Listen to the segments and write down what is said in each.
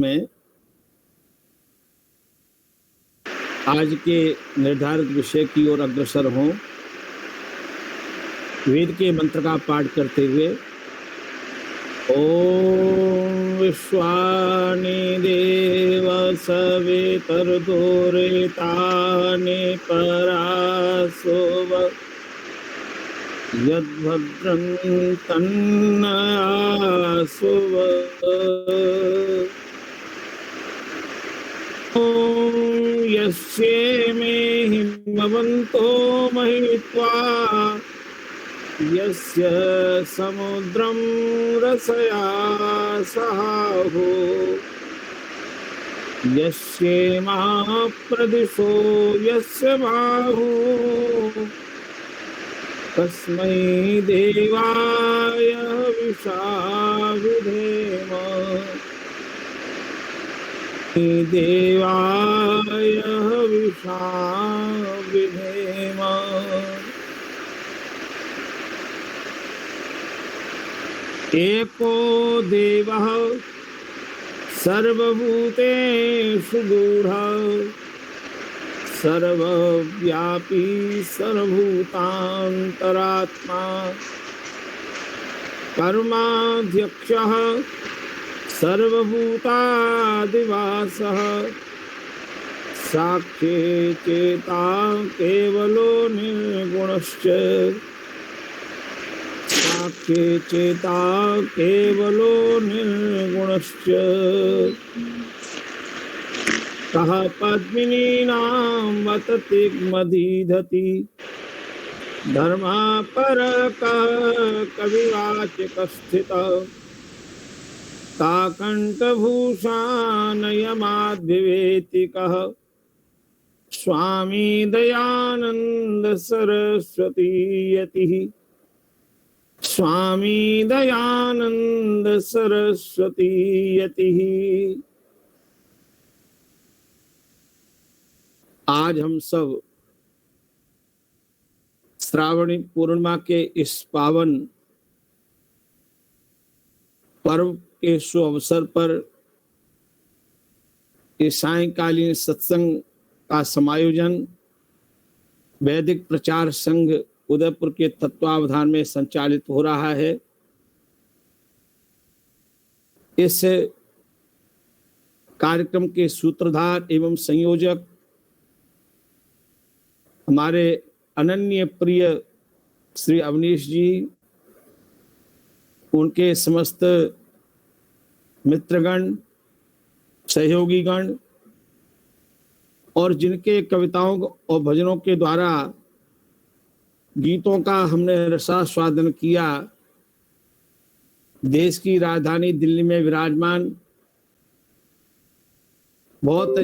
में आज के निर्धारित विषय की ओर अग्रसर हों। वेद के मंत्र का पाठ करते हुए ओम विश्वानि देव सवितर्दुरितानि परासुव यद्भद्रं तन्नयासुव यस्येमे हिमवन्तो महित्वा यस्य समुद्रं रसया सहाहो यस्येमा प्रदिशो यस्य बाहु तस्मै देवाय हविषा विधेम देवाय हविषा विधेम। एको देवः सर्वभूतेषु गूढः सर्वव्यापी सर्वभूतान्तरात्मा कर्माध्यक्षः सर्वभूतादिवासः साक्षी चेता केवलो निर्गुणश्च साक्षी चेता केवलो निर्गुणश्च कः पद्मिनीनां वततिग्मधीधति धर्मापरकः कविवाचकस्थितः काकण्ठभूषाणयमाद्विवेतिकः स्वामी दयानन्द सरस्वती यतिः स्वामी दयानंद सरस्वती यतिः। आज हम सब श्रावणी पूर्णिमा के इस पावन पर्व के शुभ अवसर पर इस सायंकालीन सत्संग का समायोजन वैदिक प्रचार संघ उदयपुर के तत्वावधान में संचालित हो रहा है। इस कार्यक्रम के सूत्रधार एवं संयोजक हमारे अनन्य प्रिय श्री अवनीश जी, उनके समस्त मित्रगण, सहयोगीगण और जिनके कविताओं और भजनों के द्वारा गीतों का हमने रसास्वादन किया, देश की राजधानी दिल्ली में विराजमान बहुत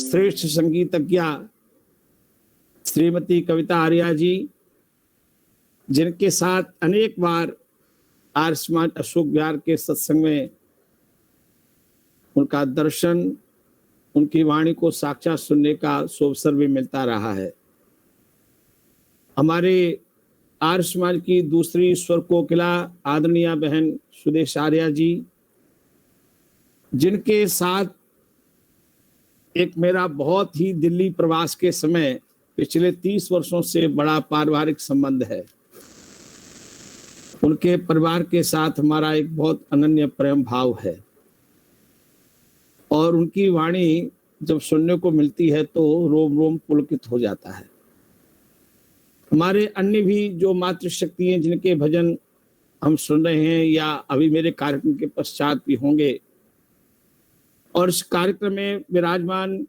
श्रेष्ठ संगीतज्ञ श्रीमती कविता आर्या जी, जिनके साथ अनेक बार आर्य समाज अशोक विहार के सत्संग में उनका दर्शन, उनकी वाणी को साक्षात सुनने का अवसर भी मिलता रहा है। हमारे आर्य समाज की दूसरी स्वर कोकिला आदरणीय बहन सुदेश आर्या जी, जिनके साथ एक मेरा बहुत ही दिल्ली प्रवास के समय पिछले 30 वर्षों से बड़ा पारिवारिक संबंध है। उनके परिवार के साथ हमारा एक बहुत अनन्य प्रेम भाव है और उनकी वाणी जब सुनने को मिलती है तो रोम रोम पुलकित हो जाता है। हमारे अन्य भी जो मातृशक्ति हैं, जिनके भजन हम सुन रहे हैं या अभी मेरे कार्यक्रम के पश्चात भी होंगे, और इस कार्यक्रम में विराजमान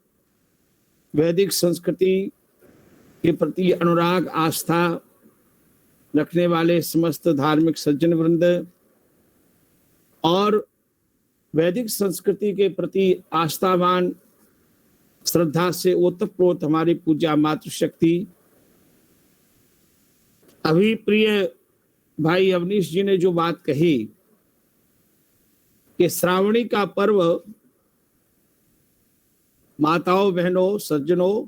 वैदिक संस्कृति के प्रति अनुराग आस्था रखने वाले समस्त धार्मिक सज्जन वृंद और वैदिक संस्कृति के प्रति आस्थावान श्रद्धा से ओतप्रोत हमारी पूज्या मातृशक्ति, अभी प्रिय भाई अवनीश जी ने जो बात कही कि श्रावणी का पर्व माताओं, बहनों, सज्जनों,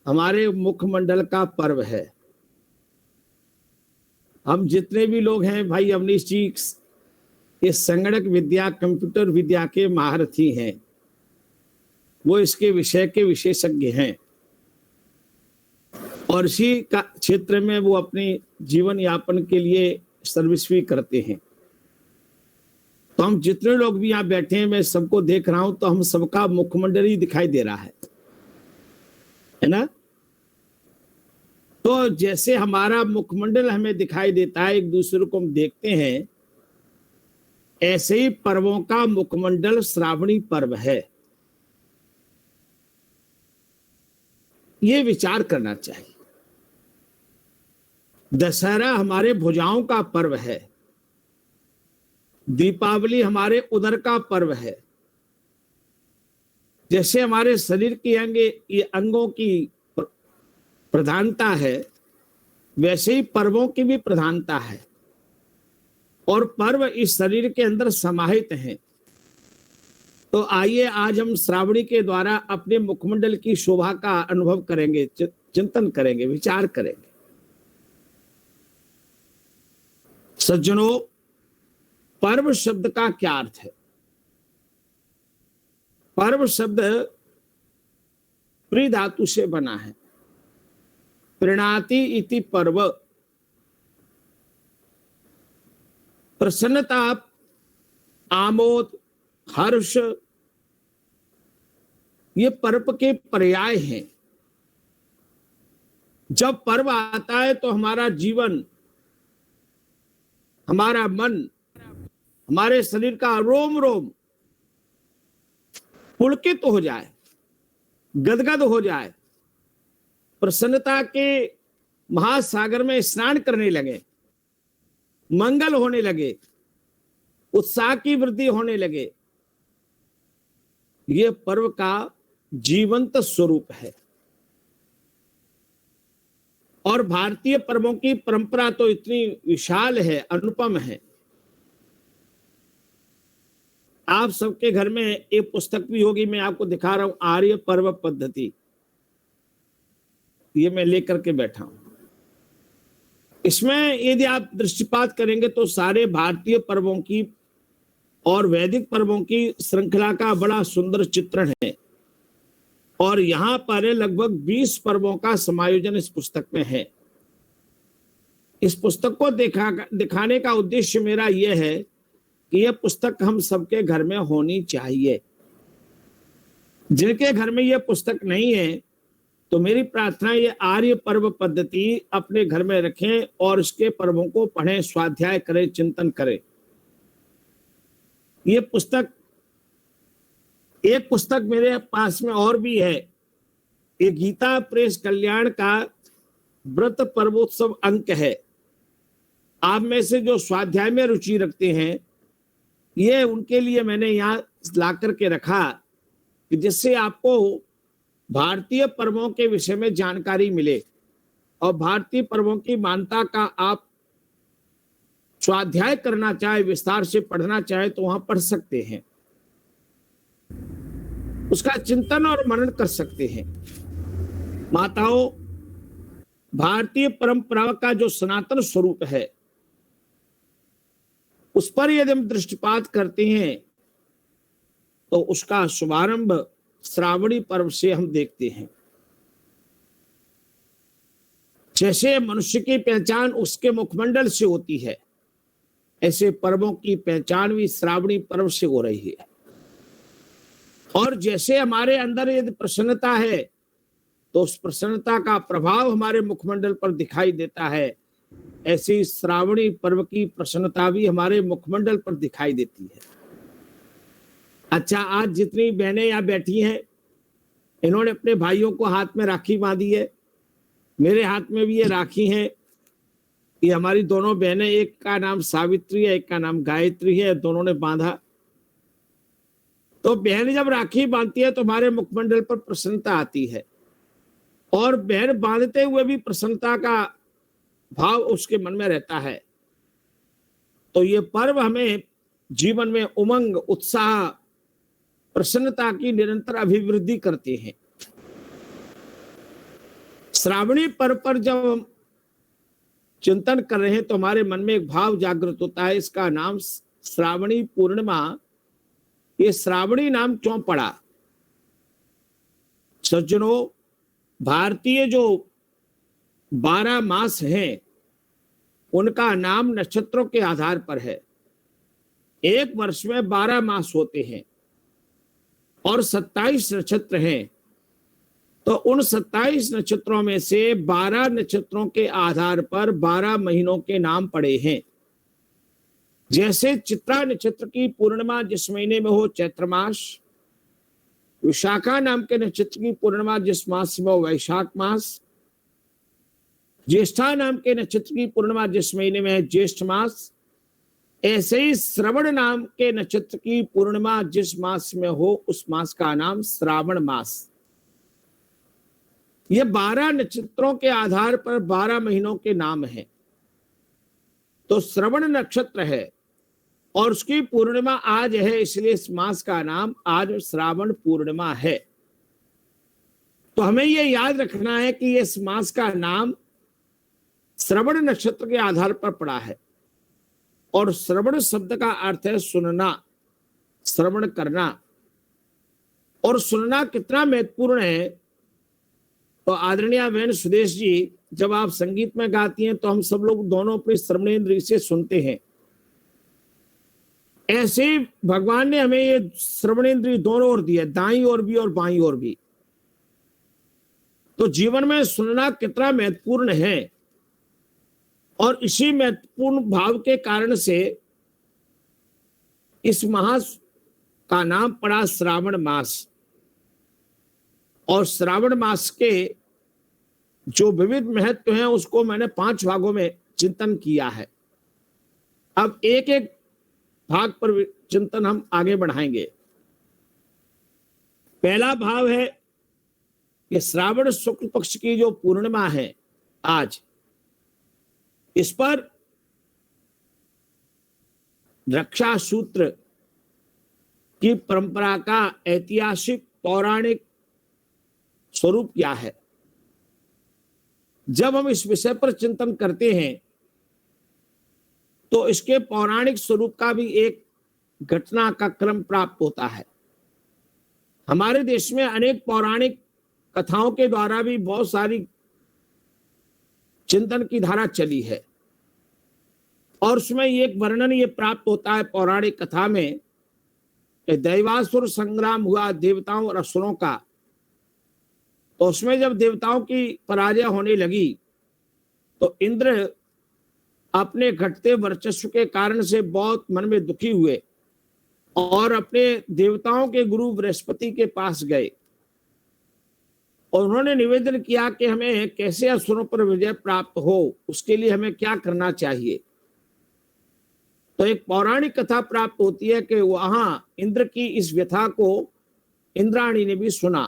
हमारे मुखमंडल का पर्व है। हम जितने भी लोग हैं, भाई अवनीश जी ये संगणक विद्या, कंप्यूटर विद्या के महारथी हैं, वो इसके विषय के विशेषज्ञ हैं और इसी का क्षेत्र में वो अपने जीवन यापन के लिए सर्विस भी करते हैं। तो हम जितने लोग भी यहाँ बैठे हैं, मैं सबको देख रहा हूं, तो हम सबका मुखमंडल ही दिखाई दे रहा है ना। तो जैसे हमारा मुखमंडल हमें दिखाई देता है, एक दूसरे को हम देखते हैं, ऐसे ही पर्वों का मुखमंडल श्रावणी पर्व है। ये विचार करना चाहिए। दशहरा हमारे भुजाओं का पर्व है, दीपावली हमारे उदर का पर्व है। जैसे हमारे शरीर के ये अंगों की प्रधानता है, वैसे ही पर्वों की भी प्रधानता है और पर्व इस शरीर के अंदर समाहित हैं। तो आइए आज हम श्रावणी के द्वारा अपने मुखमंडल की शोभा का अनुभव करेंगे, चिंतन करेंगे, विचार करेंगे। सज्जनों, पर्व शब्द का क्या अर्थ है? पर्व शब्द प्री धातु से बना है। प्रीणाति इति पर्व, प्रसन्नता, आमोद, हर्ष, ये पर्व के पर्याय हैं। जब पर्व आता है तो हमारा जीवन, हमारा मन, हमारे शरीर का रोम रोम पुलकित हो जाए, गदगद हो जाए, प्रसन्नता के महासागर में स्नान करने लगे, मंगल होने लगे, उत्साह की वृद्धि होने लगे। ये पर्व का जीवंत स्वरूप है। और भारतीय पर्वों की परंपरा तो इतनी विशाल है, अनुपम है। आप सबके घर में एक पुस्तक भी होगी, मैं आपको दिखा रहा हूं, आर्य पर्व पद्धति। ये मैं लेकर के बैठा हूं। इसमें यदि आप दृष्टिपात करेंगे तो सारे भारतीय पर्वों की और वैदिक पर्वों की श्रृंखला का बड़ा सुंदर चित्रण है। और यहां पर लगभग 20 पर्वों का समायोजन इस पुस्तक में है। इस पुस्तक को दिखाने का उद्देश्य मेरा यह है कि यह पुस्तक हम सबके घर में होनी चाहिए। जिनके घर में यह पुस्तक नहीं है तो मेरी प्रार्थना ये आर्य पर्व पद्धति अपने घर में रखें और इसके पर्वों को पढ़ें, स्वाध्याय करें, चिंतन करें। ये पुस्तक, एक पुस्तक मेरे पास में और भी है, ये गीता प्रेस कल्याण का व्रत पर्वोत्सव अंक है। आप में से जो स्वाध्याय में रुचि रखते हैं, ये उनके लिए मैंने यहाँ ला करके रखा कि जिससे आपको भारतीय पर्वों के विषय में जानकारी मिले और भारतीय पर्वों की मान्यता का आप स्वाध्याय करना चाहे, विस्तार से पढ़ना चाहे तो वहां पढ़ सकते हैं, उसका चिंतन और मनन कर सकते हैं। माताओं, भारतीय परंपरा का जो सनातन स्वरूप है उस पर यदि हम दृष्टिपात करते हैं तो उसका शुभारंभ श्रावणी पर्व से हम देखते हैं। जैसे मनुष्य की पहचान उसके मुखमंडल से होती है, ऐसे पर्वों की पहचान भी श्रावणी पर्व से हो रही है। और जैसे हमारे अंदर यदि प्रसन्नता है तो उस प्रसन्नता का प्रभाव हमारे मुखमंडल पर दिखाई देता है, ऐसी श्रावणी पर्व की प्रसन्नता भी हमारे मुखमंडल पर दिखाई देती है। अच्छा, आज जितनी बहनें यहाँ बैठी हैं, इन्होंने अपने भाइयों को हाथ में राखी बांधी है, मेरे हाथ में भी ये राखी है। ये हमारी दोनों बहनें, एक का नाम सावित्री है, एक का नाम गायत्री है, दोनों ने बांधा। तो बहन जब राखी बांधती है तो हमारे मुखमंडल पर प्रसन्नता आती है और बहन बांधते हुए भी प्रसन्नता का भाव उसके मन में रहता है। तो ये पर्व हमें जीवन में उमंग, उत्साह, प्रसन्नता की निरंतर अभिवृद्धि करते हैं। श्रावणी पर्व पर जब हम चिंतन कर रहे हैं तो हमारे मन में एक भाव जागृत होता है, इसका नाम श्रावणी पूर्णिमा, ये श्रावणी नाम क्यों पड़ा? सज्जनों, भारतीय जो 12 मास हैं उनका नाम नक्षत्रों के आधार पर है। एक वर्ष में 12 मास होते हैं और 27 नक्षत्र हैं। तो उन 27 नक्षत्रों में से 12 नक्षत्रों के आधार पर 12 महीनों के नाम पड़े हैं। जैसे चित्रा नक्षत्र की पूर्णिमा जिस महीने में हो, चैत्र मास। विशाखा नाम के नक्षत्र की पूर्णिमा जिस मास में हो, वैशाख मास। ज्येष्ठा नाम के नक्षत्र की पूर्णिमा जिस महीने में है, ज्येष्ठ मास। ऐसे ही श्रवण नाम के नक्षत्र की पूर्णिमा जिस मास में हो, उस मास का नाम श्रावण मास। ये 12 नक्षत्रों के आधार पर 12 महीनों के नाम हैं। तो श्रवण नक्षत्र है और उसकी पूर्णिमा आज है, इसलिए इस मास का नाम आज श्रावण पूर्णिमा है। तो हमें यह याद रखना है कि इस मास का नाम श्रवण नक्षत्र के आधार पर पड़ा है। और श्रवण शब्द का अर्थ है सुनना, श्रवण करना। और सुनना कितना महत्वपूर्ण है, तो आदरणीय बहन सुदेश जी, जब आप संगीत में गाती हैं तो हम सब लोग दोनों अपनी श्रवणेंद्रिय से सुनते हैं। ऐसे ही भगवान ने हमें ये श्रवणेंद्रिय दोनों ओर दिया, दाईं ओर भी और बाईं ओर भी। तो जीवन में सुनना कितना महत्वपूर्ण है, और इसी महत्वपूर्ण भाव के कारण से इस मास का नाम पड़ा श्रावण मास। और श्रावण मास के जो विविध महत्व हैं उसको मैंने 5 भागों में चिंतन किया है। अब एक एक भाग पर चिंतन हम आगे बढ़ाएंगे। पहला भाव है कि श्रावण शुक्ल पक्ष की जो पूर्णिमा है आज, इस पर रक्षा सूत्र की परंपरा का ऐतिहासिक पौराणिक स्वरूप क्या है। जब हम इस विषय पर चिंतन करते हैं तो इसके पौराणिक स्वरूप का भी एक घटना का क्रम प्राप्त होता है। हमारे देश में अनेक पौराणिक कथाओं के द्वारा भी बहुत सारी चिंतन की धारा चली है, और उसमें एक वर्णन ये प्राप्त होता है पौराणिक कथा में कि दैवासुर संग्राम हुआ देवताओं और असुरों का। तो उसमें जब देवताओं की पराजय होने लगी तो इंद्र अपने घटते वर्चस्व के कारण से बहुत मन में दुखी हुए और अपने देवताओं के गुरु बृहस्पति के पास गए और उन्होंने निवेदन किया कि हमें कैसे असुरों पर विजय प्राप्त हो, उसके लिए हमें क्या करना चाहिए। तो एक पौराणिक कथा प्राप्त होती है कि वहां इंद्र की इस व्यथा को इंद्राणी ने भी सुना।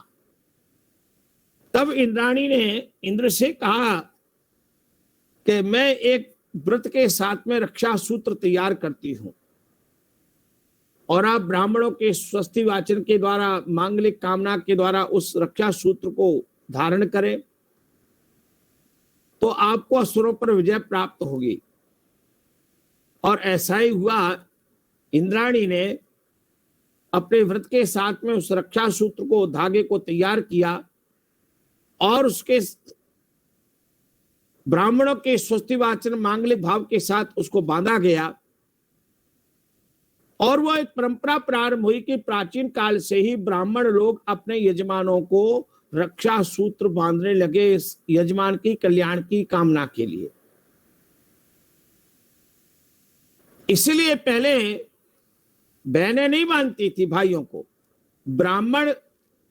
तब इंद्राणी ने इंद्र से कहा कि मैं एक व्रत के साथ में रक्षा सूत्र तैयार करती हूं और आप ब्राह्मणों के स्वस्ति वाचन के द्वारा, मांगलिक कामना के द्वारा उस रक्षा सूत्र को धारण करें तो आपको असुरों पर विजय प्राप्त होगी। और ऐसा ही हुआ। इंद्राणी ने अपने व्रत के साथ में उस रक्षा सूत्र को, धागे को तैयार किया और उसके ब्राह्मणों के स्वस्ति वाचन मांगलिक भाव के साथ उसको बांधा गया। और वह एक परंपरा प्रारंभ हुई कि प्राचीन काल से ही ब्राह्मण लोग अपने यजमानों को रक्षा सूत्र बांधने लगे, इस यजमान की कल्याण की कामना के लिए। इसलिए पहले बहनें नहीं बांधती थी भाइयों को, ब्राह्मण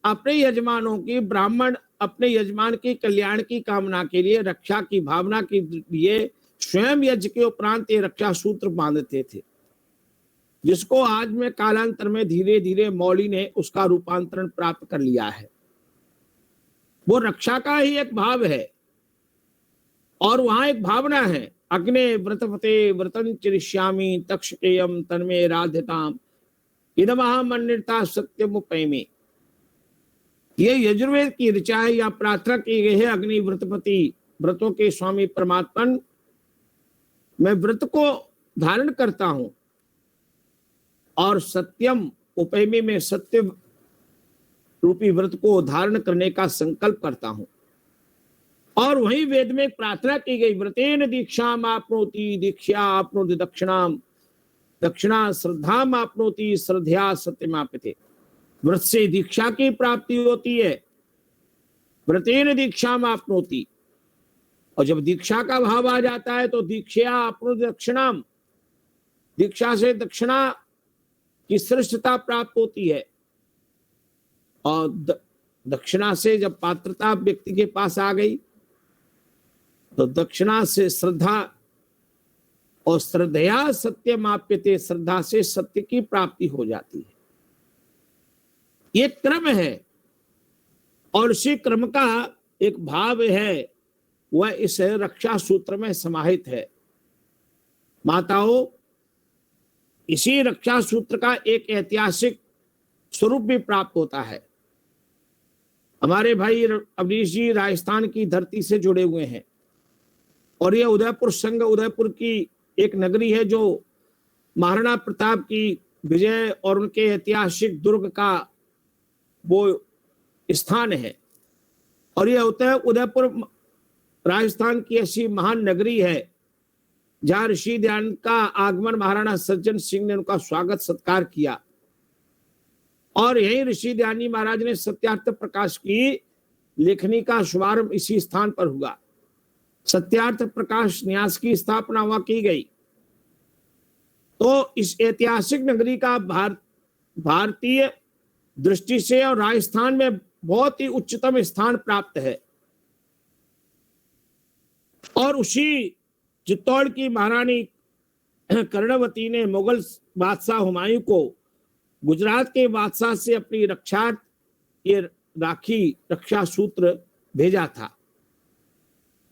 अपने यजमानों की, ब्राह्मण अपने यजमान की कल्याण की कामना के लिए, रक्षा की भावना के लिए स्वयं यज्ञ के उपरांत ये रक्षा सूत्र बांधते थे, जिसको आज में कालांतर में धीरे धीरे मौली ने उसका रूपांतरण प्राप्त कर लिया है। वो रक्षा का ही एक भाव है और वहां एक भावना है, अग्ने व्रतपते व्रतं चिरिष्यामि तक्षकेयम तन्मे राधिताम इदमहम अन्यथा सत्यमुपैमि। ये यजुर्वेद की ऋचा है या प्रार्थना की गई है अग्नि व्रतपति, व्रतों के स्वामी परमात्मन, मैं व्रत को धारण करता हूं और सत्यम उपैमी में सत्य रूपी व्रत को धारण करने का संकल्प करता हूं। और वही वेद में प्रार्थना की गई, व्रतेन दीक्षाम आपनोति दीक्षा आपनोति दक्षिणाम दक्षिणा श्रद्धाम आपनोति श्रद्धा सत्यमाप्यते। व्रत से दीक्षा की प्राप्ति होती है, व्रतेन दीक्षाम आपनोति। और जब दीक्षा का भाव आ जाता है तो दीक्षा आपनोति दक्षिणाम, दीक्षा से दक्षिणा की श्रेष्ठता प्राप्त होती है। और दक्षिणा से जब पात्रता व्यक्ति के पास आ गई तो दक्षिणा से श्रद्धा, और श्रद्धया सत्य माप्यते, श्रद्धा से सत्य की प्राप्ति हो जाती है। ये क्रम है और इसी क्रम का एक भाव है, वह इस रक्षा सूत्र में समाहित है। माताओं, इसी रक्षा सूत्र का एक ऐतिहासिक स्वरूप भी प्राप्त होता है। हमारे भाई अवनीश जी राजस्थान की धरती से जुड़े हुए हैं और यह उदयपुर संघ, उदयपुर की एक नगरी है जो महाराणा प्रताप की विजय और उनके ऐतिहासिक दुर्ग का वो स्थान है। और यह उदयपुर राजस्थान की ऐसी महान नगरी है जहां ऋषि दयानंद का आगमन महाराणा सज्जन सिंह ने उनका स्वागत सत्कार किया। और यही ऋषि दयानंद महाराज ने सत्यार्थ प्रकाश की लेखनी का शुभारंभ इसी स्थान पर हुआ। सत्यार्थ प्रकाश न्यास की स्थापना वहां की गई। तो इस ऐतिहासिक नगरी का भारतीय दृष्टि से और राजस्थान में बहुत ही उच्चतम स्थान प्राप्त है। और उसी चित्तौड़ की महारानी कर्णवती ने मुगल बादशाह हुमायूं को गुजरात के बादशाह से अपनी रक्षा, ये राखी रक्षा सूत्र भेजा था।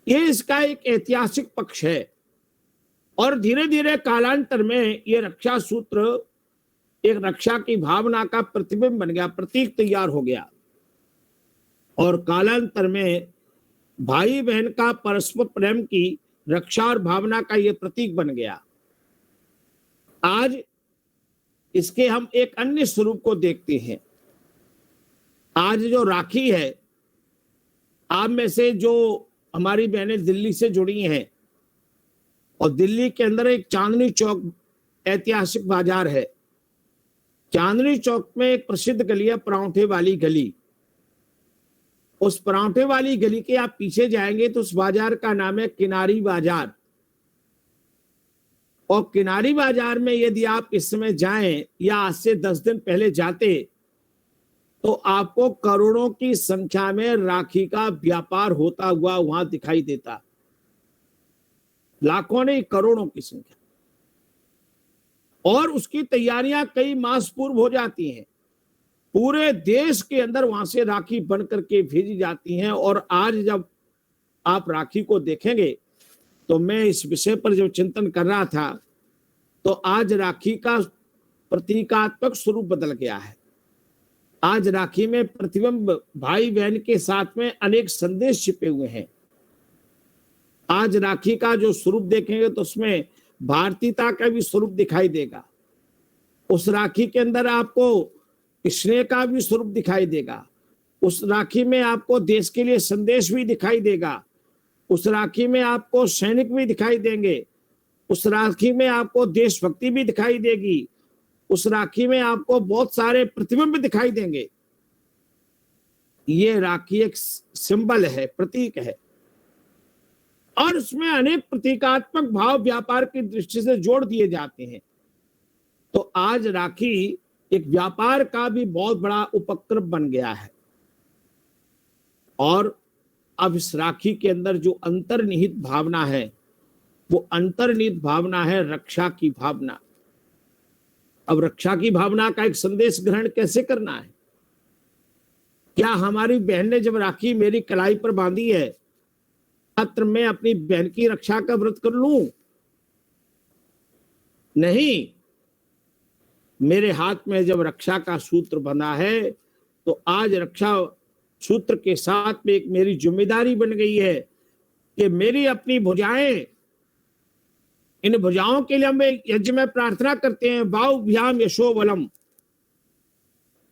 ये इसका एक ऐतिहासिक पक्ष है। और धीरे धीरे कालांतर में ये रक्षा सूत्र एक रक्षा की भावना का प्रतिबिंब बन गया, प्रतीक तैयार हो गया। और कालांतर में भाई बहन का परस्पर प्रेम की रक्षा और भावना का ये प्रतीक बन गया। आज इसके हम एक अन्य स्वरूप को देखते हैं। आज जो राखी है, आप में से जो हमारी बहनें दिल्ली से जुड़ी हैं, और दिल्ली के अंदर एक चांदनी चौक ऐतिहासिक बाजार है। चांदनी चौक में एक प्रसिद्ध गली है परांठे वाली गली। उस परांठे वाली गली के आप पीछे जाएंगे तो उस बाजार का नाम है किनारी बाजार। और किनारी बाजार में यदि आप इस समय जाएं या आज से 10 दिन पहले जाते तो आपको करोड़ों की संख्या में राखी का व्यापार होता हुआ वहां दिखाई देता। लाखों नहीं, करोड़ों की संख्या। और उसकी तैयारियां कई मास पूर्व हो जाती हैं। पूरे देश के अंदर वहां से राखी बन करके भेजी जाती हैं। और आज जब आप राखी को देखेंगे, तो मैं इस विषय पर जब चिंतन कर रहा था तो आज राखी का प्रतीकात्मक स्वरूप बदल गया है। आज राखी में प्रतिबिंब भाई बहन के साथ में अनेक संदेश छिपे हुए हैं। आज राखी का जो स्वरूप देखेंगे तो उसमें भारतीयता का भी स्वरूप दिखाई देगा। उस राखी के अंदर आपको स्नेह का भी स्वरूप दिखाई देगा। उस राखी में आपको देश के लिए संदेश भी दिखाई देगा। उस राखी में आपको सैनिक भी दिखाई देंगे। उस राखी में आपको देशभक्ति भी दिखाई देगी। उस राखी में आपको बहुत सारे प्रतिबिंब दिखाई देंगे। ये राखी एक सिंबल है, प्रतीक है। और उसमें अनेक प्रतीकात्मक भाव व्यापार की दृष्टि से जोड़ दिए जाते हैं। तो आज राखी एक व्यापार का भी बहुत बड़ा उपक्रम बन गया है। और अब इस राखी के अंदर जो अंतर्निहित भावना है, वो अंतर्निहित भावना है रक्षा की भावना। अब रक्षा की भावना का एक संदेश ग्रहण कैसे करना है? क्या हमारी बहन ने जब राखी मेरी कलाई पर बांधी है, मात्र मैं अपनी बहन की रक्षा का व्रत कर लूं? नहीं, मेरे हाथ में जब रक्षा का सूत्र बंधा है तो आज रक्षा सूत्र के साथ में एक मेरी जिम्मेदारी बन गई है कि मेरी अपनी भुजाएं इन भुजाओं के लिए हम यज्ञ में प्रार्थना करते हैं, बाहुभ्याम यशो बलम।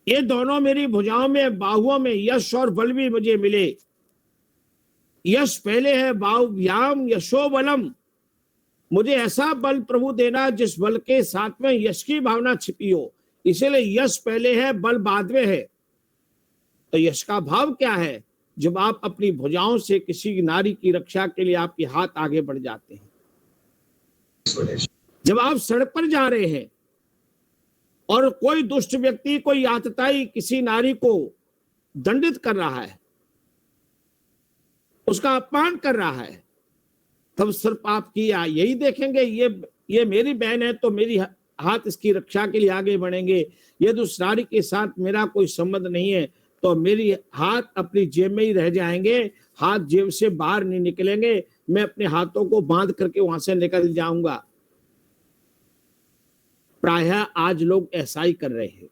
ये दोनों मेरी भुजाओं में, बाहुओं में यश और बल भी मुझे मिले। यश पहले है, बाहुभ्याम यशो बलम। मुझे ऐसा बल प्रभु देना जिस बल के साथ में यश की भावना छिपी हो। इसीलिए यश पहले है, बल बाद में है। तो यश का भाव क्या है? जब आप अपनी भुजाओं से किसी नारी की रक्षा के लिए आपके हाथ आगे बढ़ जाते हैं, जब आप सड़क पर जा रहे हैं और कोई दुष्ट व्यक्ति, कोई आतताई किसी नारी को दंडित कर रहा है, उसका अपमान कर रहा है, तब सिर्फ आप किया यही देखेंगे, ये मेरी बहन है तो मेरी हाथ इसकी रक्षा के लिए आगे बढ़ेंगे। यदि उस नारी के साथ मेरा कोई संबंध नहीं है तो मेरी हाथ अपनी जेब में ही रह जाएंगे, हाथ जेब से बाहर नहीं निकलेंगे, मैं अपने हाथों को बांध करके वहां से निकल जाऊंगा। प्रायः आज लोग ऐसा ही कर रहे हैं।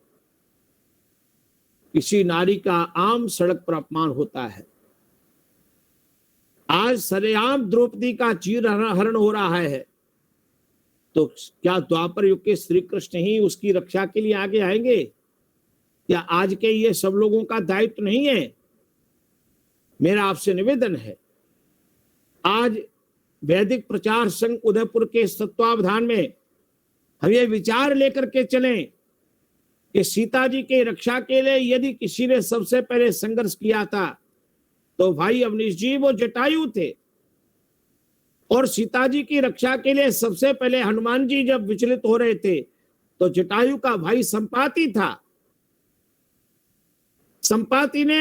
किसी नारी का आम सड़क पर अपमान होता है। आज सरेआम द्रौपदी का चीर हरण हो रहा है, तो क्या द्वापर युग के श्री कृष्ण ही उसकी रक्षा के लिए आगे आएंगे? क्या आज के ये सब लोगों का दायित्व नहीं है? मेरा आपसे निवेदन है, आज वैदिक प्रचार संघ उदयपुर के तत्वावधान में हम ये विचार लेकर के चलें कि सीता जी के रक्षा के लिए यदि किसी ने सबसे पहले संघर्ष किया था तो भाई अवनीश जी वो जटायु थे। और सीता जी की रक्षा के लिए सबसे पहले हनुमान जी जब विचलित हो रहे थे तो जटायु का भाई संपाति था। संपाति ने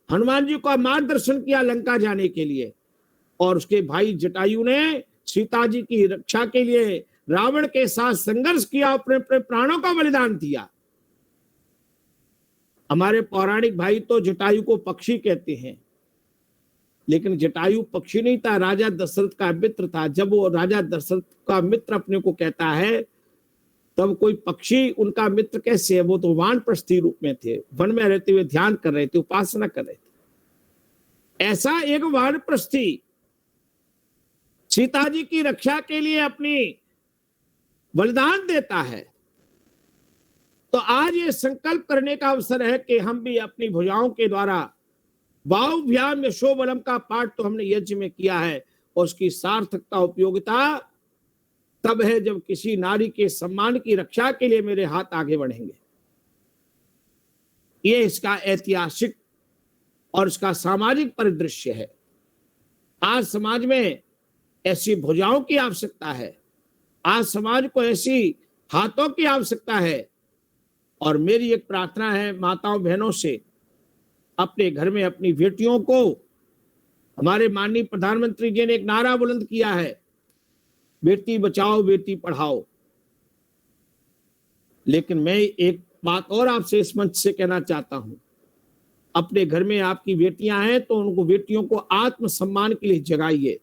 हनुमान जी का मार्गदर्शन किया लंका जाने के लिए, और उसके भाई जटायु ने सीता जी की रक्षा के लिए रावण के साथ संघर्ष किया, अपने प्राणों का बलिदान दिया। हमारे पौराणिक भाई तो जटायु को पक्षी कहते हैं, लेकिन जटायु पक्षी नहीं था, राजा दशरथ का मित्र था। जब वो राजा दशरथ का मित्र अपने को कहता है तब कोई पक्षी उनका मित्र कैसे है? वो तो वानप्रस्थी रूप में थे, वन में रहते हुए ध्यान कर रहे थे, उपासना कर रहे थे। ऐसा एक वानप्रस्थी सीता जी की रक्षा के लिए अपनी बलिदान देता है। तो आज ये संकल्प करने का अवसर है कि हम भी अपनी भुजाओं के द्वारा बाहुभ्याम यशो बलम का पाठ तो हमने यज्ञ में किया है, और उसकी सार्थकता उपयोगिता तब है जब किसी नारी के सम्मान की रक्षा के लिए मेरे हाथ आगे बढ़ेंगे। ये इसका ऐतिहासिक और इसका सामाजिक परिदृश्य है। आज समाज में ऐसी भुजाओं की आवश्यकता है, आज समाज को ऐसी हाथों की आवश्यकता है। और मेरी एक प्रार्थना है माताओं बहनों से, अपने घर में अपनी बेटियों को, हमारे माननीय प्रधानमंत्री जी ने एक नारा बुलंद किया है, बेटी बचाओ बेटी पढ़ाओ। लेकिन मैं एक बात और आपसे इस मंच से कहना चाहता हूं, अपने घर में आपकी बेटियां हैं तो उनको, बेटियों को आत्मसम्मान के लिए जगाइए,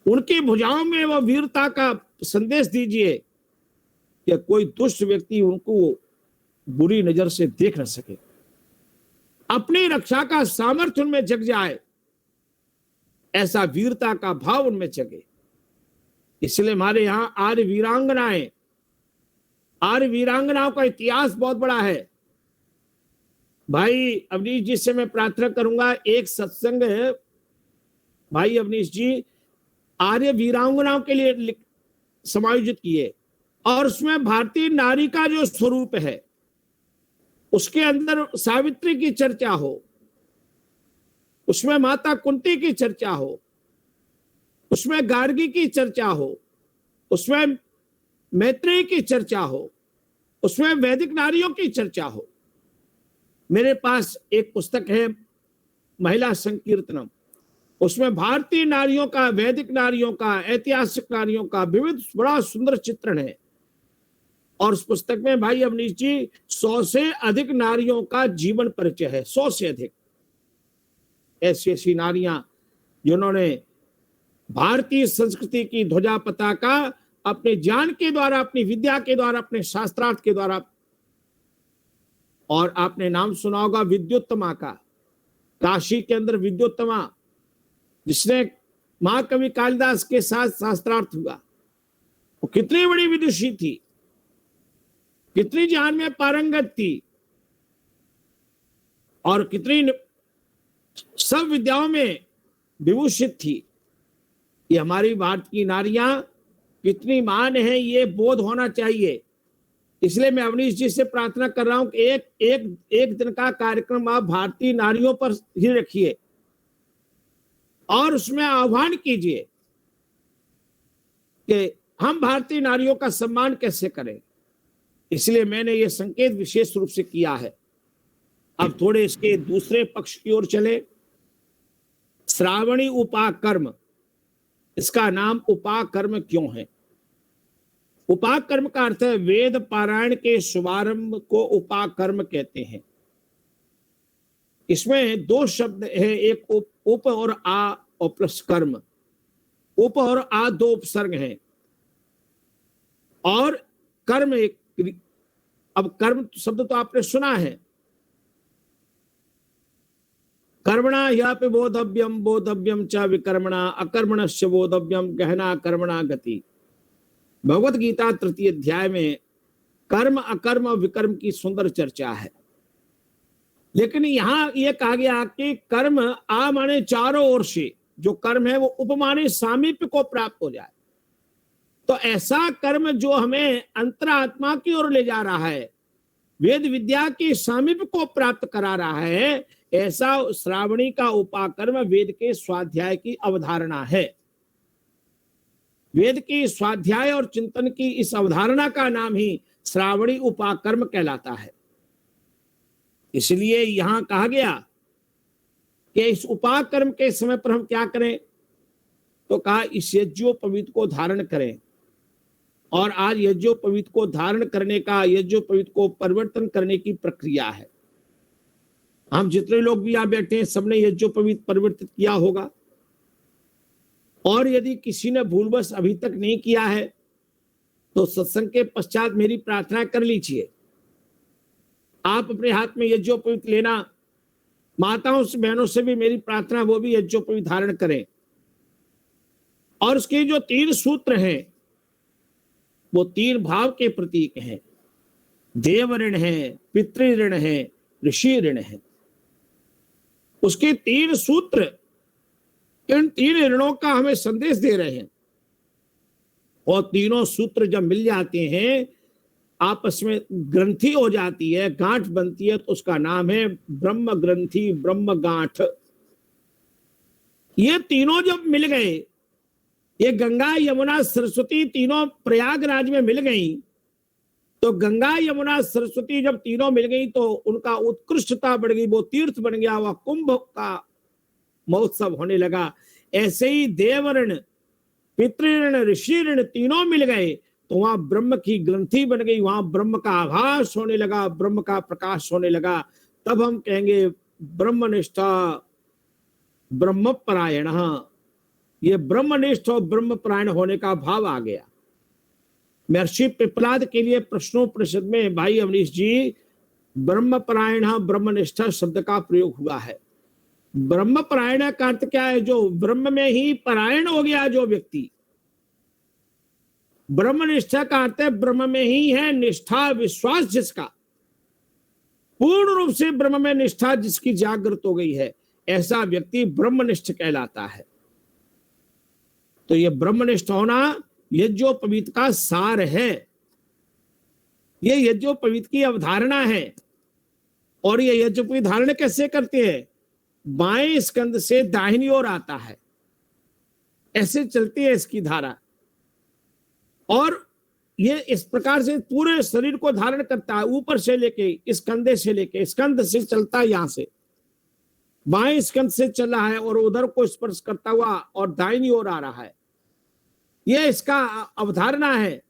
उनकी भुजाओं में वो वीरता का संदेश दीजिए कि कोई दुष्ट व्यक्ति उनको बुरी नजर से देख न सके, अपनी रक्षा का सामर्थ्य उनमें जग जाए, ऐसा वीरता का भाव उनमें जगे। इसलिए हमारे यहाँ आर्य वीरांगनाओं का इतिहास बहुत बड़ा है। भाई अवनीश जी से मैं प्रार्थना करूंगा, एक सत्संग भाई अवनीश जी आर्य वीरांगनाओं के लिए समायोजित किए, और उसमें भारतीय नारी का जो स्वरूप है उसके अंदर सावित्री की चर्चा हो, उसमें माता कुंती की चर्चा हो, उसमें गार्गी की चर्चा हो, उसमें मैत्रेयी की चर्चा हो, उसमें वैदिक नारियों की चर्चा हो। मेरे पास एक पुस्तक है महिला संकीर्तनम, उसमें भारतीय नारियों का, वैदिक नारियों का, ऐतिहासिक नारियों का विविध बड़ा सुंदर चित्रण है। और उस पुस्तक में भाई अवनीश जी 100 से अधिक नारियों का जीवन परिचय है, 100 से अधिक ऐसी ऐसी नारियां जिन्होंने भारतीय संस्कृति की ध्वजा पताका अपने ज्ञान के द्वारा, अपनी विद्या के द्वारा, अपने शास्त्रार्थ के द्वारा, और आपने नाम सुना होगा विद्युत्तमा का, काशी के अंदर विद्युत्तमा, जिसने महाकवि कालिदास के साथ शास्त्रार्थ हुआ, वो कितनी बड़ी विदुषी थी, कितनी ज्ञान में पारंगत थी और कितनी सब विद्याओं में विभूषित थी। ये हमारी भारत की नारियां कितनी महान है, ये बोध होना चाहिए। इसलिए मैं अवनीश जी से प्रार्थना कर रहा हूं कि एक दिन का कार्यक्रम आप भारतीय नारियों पर ही रखिए और उसमें आह्वान कीजिए कि हम भारतीय नारियों का सम्मान कैसे करें। इसलिए मैंने ये संकेत विशेष रूप से किया है। अब थोड़े इसके दूसरे पक्ष की ओर चले। श्रावणी उपाकर्म, इसका नाम उपाकर्म क्यों है? उपाकर्म का अर्थ है वेद पारायण के शुभारंभ को उपाकर्म कहते हैं। इसमें दो शब्द है, एक उप और आ और प्लस कर्म। उप और आ दो उपसर्ग हैं और कर्म एक। अब कर्म शब्द तो आपने सुना है, कर्मणा ह्यापि बोधव्यम बोधव्यम च विकर्मणा अकर्मणस्य बोधव्यम गहना कर्मणा गति। भगवत गीता तृतीय अध्याय में कर्म अकर्म और विकर्म की सुंदर चर्चा है। लेकिन यहां यह कहा गया कि कर्म आ माने चारों ओर से जो कर्म है वो उपमाने सामीप्य को प्राप्त हो जाए। तो ऐसा कर्म जो हमें अंतरात्मा की ओर ले जा रहा है, वेद विद्या के सामीप्य को प्राप्त करा रहा है, ऐसा श्रावणी का उपाकर्म वेद के स्वाध्याय की अवधारणा है। वेद की स्वाध्याय और चिंतन की इस अवधारणा का नाम ही श्रावणी उपाकर्म कहलाता है। इसलिए यहां कहा गया कि इस उपाकर्म के समय पर हम क्या करें, तो कहा इस यज्ञोपवीत को धारण करें। और आज यज्ञोपवीत को धारण करने का, यज्ञोपवीत को परिवर्तन करने की प्रक्रिया है। हम जितने लोग भी यहां बैठे हैं सबने यज्ञोपवीत परिवर्तित किया होगा। और यदि किसी ने भूलवश अभी तक नहीं किया है तो सत्संग के पश्चात मेरी प्रार्थना कर लीजिए। आप अपने हाथ में यज्ञोपवीत लेना, माताओं से बहनों से भी मेरी प्रार्थना वो भी यज्ञोपवीत धारण करें। और उसके जो 3 सूत्र हैं वो 3 भाव के प्रतीक हैं। देव ऋण है, पितृ ऋण है, ऋषि ऋण है। उसके 3 सूत्र इन 3 ऋणों का हमें संदेश दे रहे हैं। और तीनों सूत्र जब मिल जाते हैं, आपस में ग्रंथि हो जाती है, गांठ बनती है, तो उसका नाम है ब्रह्म ग्रंथि, ब्रह्म गांठ। ये तीनों जब मिल गए, ये गंगा यमुना सरस्वती तीनों प्रयागराज में मिल गई, तो गंगा यमुना सरस्वती जब तीनों मिल गई तो उनका उत्कृष्टता बढ़ गई, वो तीर्थ बन गया, वह कुंभ का महोत्सव होने लगा। ऐसे ही देव ऋण, पितृ ऋषि ऋण तीनों मिल गए तो वहां ब्रह्म की ग्रंथि बन गई, वहां ब्रह्म का आभास होने लगा, ब्रह्म का प्रकाश होने लगा। तब हम कहेंगे ब्रह्मनिष्ठा ब्रह्मपरायण। ये ब्रह्मनिष्ठ और ब्रह्मपरायण होने का भाव आ गया। महर्षि पिपलाद के लिए प्रश्नोपनिषद में भाई अवनीश जी ब्रह्मपरायण ब्रह्मनिष्ठा शब्द का प्रयोग हुआ है। ब्रह्मपरायण का अर्थ क्या है? जो ब्रह्म में ही परायण हो गया जो व्यक्ति। ब्रह्मनिष्ठा का अर्थ है ब्रह्म में ही है निष्ठा, विश्वास जिसका, पूर्ण रूप से ब्रह्म में निष्ठा जिसकी जागृत हो गई है, ऐसा व्यक्ति ब्रह्मनिष्ठ कहलाता है। तो यह ब्रह्मनिष्ठ होना यज्ञोपवीत का सार है। यह यज्ञोपवीत की अवधारणा है। और यह यज्ञोपवीत धारण कैसे करते हैं? बाएं स्कंद से दाहिनी ओर आता है, ऐसे चलती है इसकी धारा। और ये इस प्रकार से पूरे शरीर को धारण करता है, ऊपर से लेके इस कंधे से लेके स्कंद से चलता है, यहां से बाएं स्कंद से चल रहा है और उधर को स्पर्श करता हुआ और दाहिनी ओर आ रहा है। यह इसका अवधारणा है।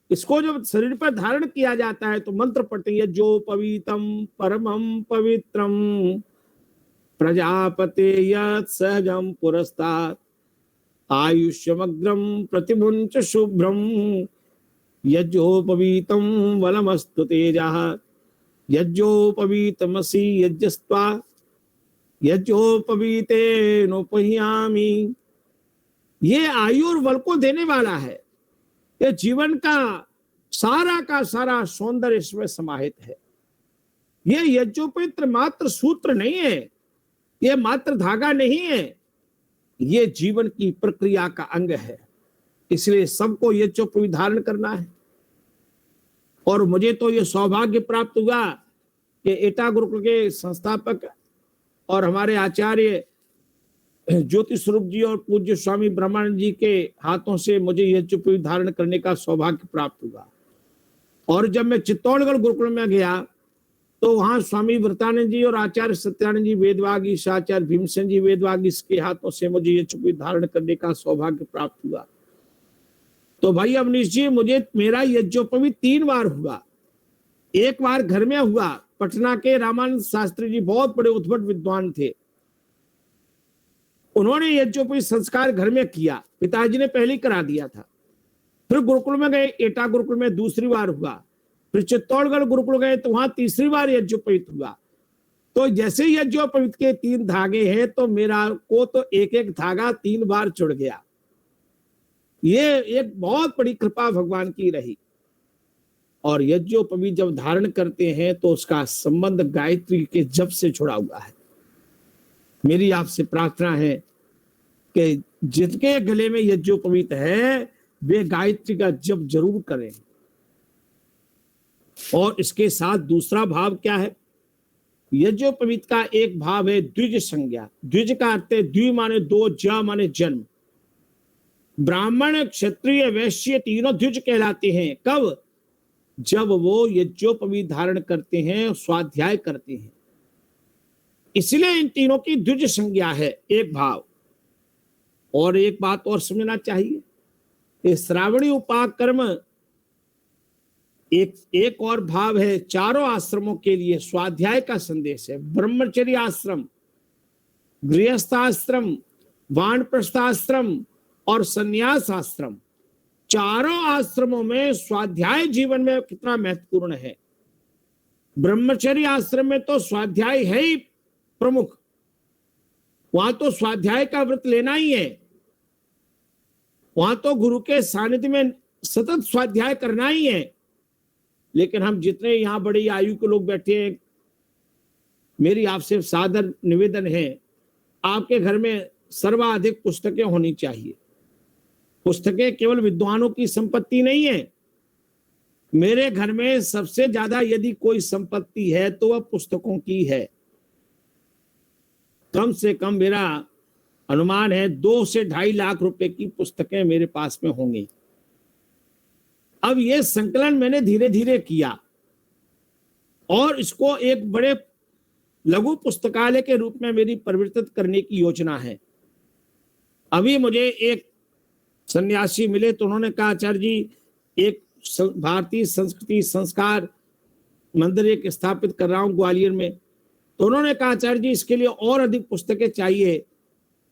इसको जब शरीर पर धारण किया जाता है तो मंत्र पढ़ते हैं, जो पवित्रम परमम पवित्रम प्रजापते यत् सहजम पुरस्तात् आयुष्यमग्रम प्रतिमुंच शुभ्रम यज्ञोपवीतम वलमस्तु तेजः यज्ञोपवीतमसि यज्ञस्त्वा यज्ञोपवीतेनोपयामि। ये आयु और बल को देने वाला है। ये जीवन का सारा सौंदर्य इसमें समाहित है। ये यज्ञोपवीत मात्र सूत्र नहीं है, ये मात्र धागा नहीं है, ये जीवन की प्रक्रिया का अंग है। इसलिए सबको यज्ञोपवीत धारण करना है। और मुझे तो ये सौभाग्य प्राप्त हुआ कि एटा गुरुकुल के संस्थापक और हमारे आचार्य ज्योति स्वरूप जी और पूज्य स्वामी ब्रह्मानंद जी के हाथों से मुझे यज्ञोपवीत धारण करने का सौभाग्य प्राप्त हुआ। और जब मैं चित्तौड़गढ़ गुरुकुल में गया तो वहां स्वामी व्रतानंद जी और आचार्य सत्यानंद जी वेदवागी, आचार्य भीमसेन जी वेदवागी के हाथों से मुझे यज्ञोपवीत धारण करने का सौभाग्य प्राप्त हुआ। तो भाई अवनीश जी, मुझे मेरा यज्ञोपवीत 3 बार हुआ। एक बार घर में हुआ, पटना के रामानंद शास्त्री जी बहुत बड़े उद्भट विद्वान थे, उन्होंने यज्ञोपवीत संस्कार घर में किया, पिताजी ने पहले ही करा दिया था। फिर गुरुकुल में गए, एटा गुरुकुल में दूसरी बार हुआ। फिर चित्तौड़गढ़ गुरुकुल गए तो वहां तीसरी बार यज्ञोपवीत हुआ। तो जैसे यज्ञोपवीत के 3 धागे हैं तो मेरा को तो एक एक धागा 3 बार चढ़ गया। ये एक बहुत बड़ी कृपा भगवान की रही। और यज्ञोपवीत जब धारण करते हैं तो उसका संबंध गायत्री के जप से जुड़ा हुआ है। मेरी आपसे प्रार्थना है कि जिनके गले में यज्ञोपवीत है वे गायत्री का जप जरूर करें। और इसके साथ दूसरा भाव क्या है? यज्ञोपवीत का एक भाव है द्विज संज्ञा। द्विज का अर्थ है द्वि माने 2, ज माने जन्म। ब्राह्मण, क्षत्रिय, वैश्य तीनों द्विज कहलाते हैं। कब? जब वो यज्ञोपवीत धारण करते हैं, स्वाध्याय करते हैं। इसलिए इन तीनों की द्विज संज्ञा है, एक भाव। और एक बात और समझना चाहिए, ये श्रावणी उपाक कर्म एक और भाव है। चारों आश्रमों के लिए स्वाध्याय का संदेश है। ब्रह्मचर्य आश्रम, गृहस्थाश्रम, वानप्रस्थाश्रम और संन्यास आश्रम, चारों आश्रमों में स्वाध्याय जीवन में कितना महत्वपूर्ण है। ब्रह्मचर्य आश्रम में तो स्वाध्याय है ही प्रमुख, वहां तो स्वाध्याय का व्रत लेना ही है, वहां तो गुरु के सानिध्य में सतत स्वाध्याय करना ही है। लेकिन हम जितने यहां बड़ी आयु के लोग बैठे हैं, मेरी आपसे सादर निवेदन है, आपके घर में सर्वाधिक पुस्तकें होनी चाहिए। पुस्तकें केवल विद्वानों की संपत्ति नहीं है। मेरे घर में सबसे ज्यादा यदि कोई संपत्ति है तो वह पुस्तकों की है। कम से कम मेरा अनुमान है 2 से 2.5 लाख रुपए की पुस्तकें मेरे पास में होंगी। अब यह संकलन मैंने धीरे धीरे किया और इसको एक बड़े लघु पुस्तकालय के रूप में मेरी परिवर्तित करने की योजना है। अभी मुझे एक सन्यासी मिले तो उन्होंने कहा, आचार्य जी एक भारतीय संस्कृति संस्कार मंदिर एक स्थापित कर रहा हूं ग्वालियर में। तो उन्होंने कहा, आचार्य जी इसके लिए और अधिक पुस्तकें चाहिए।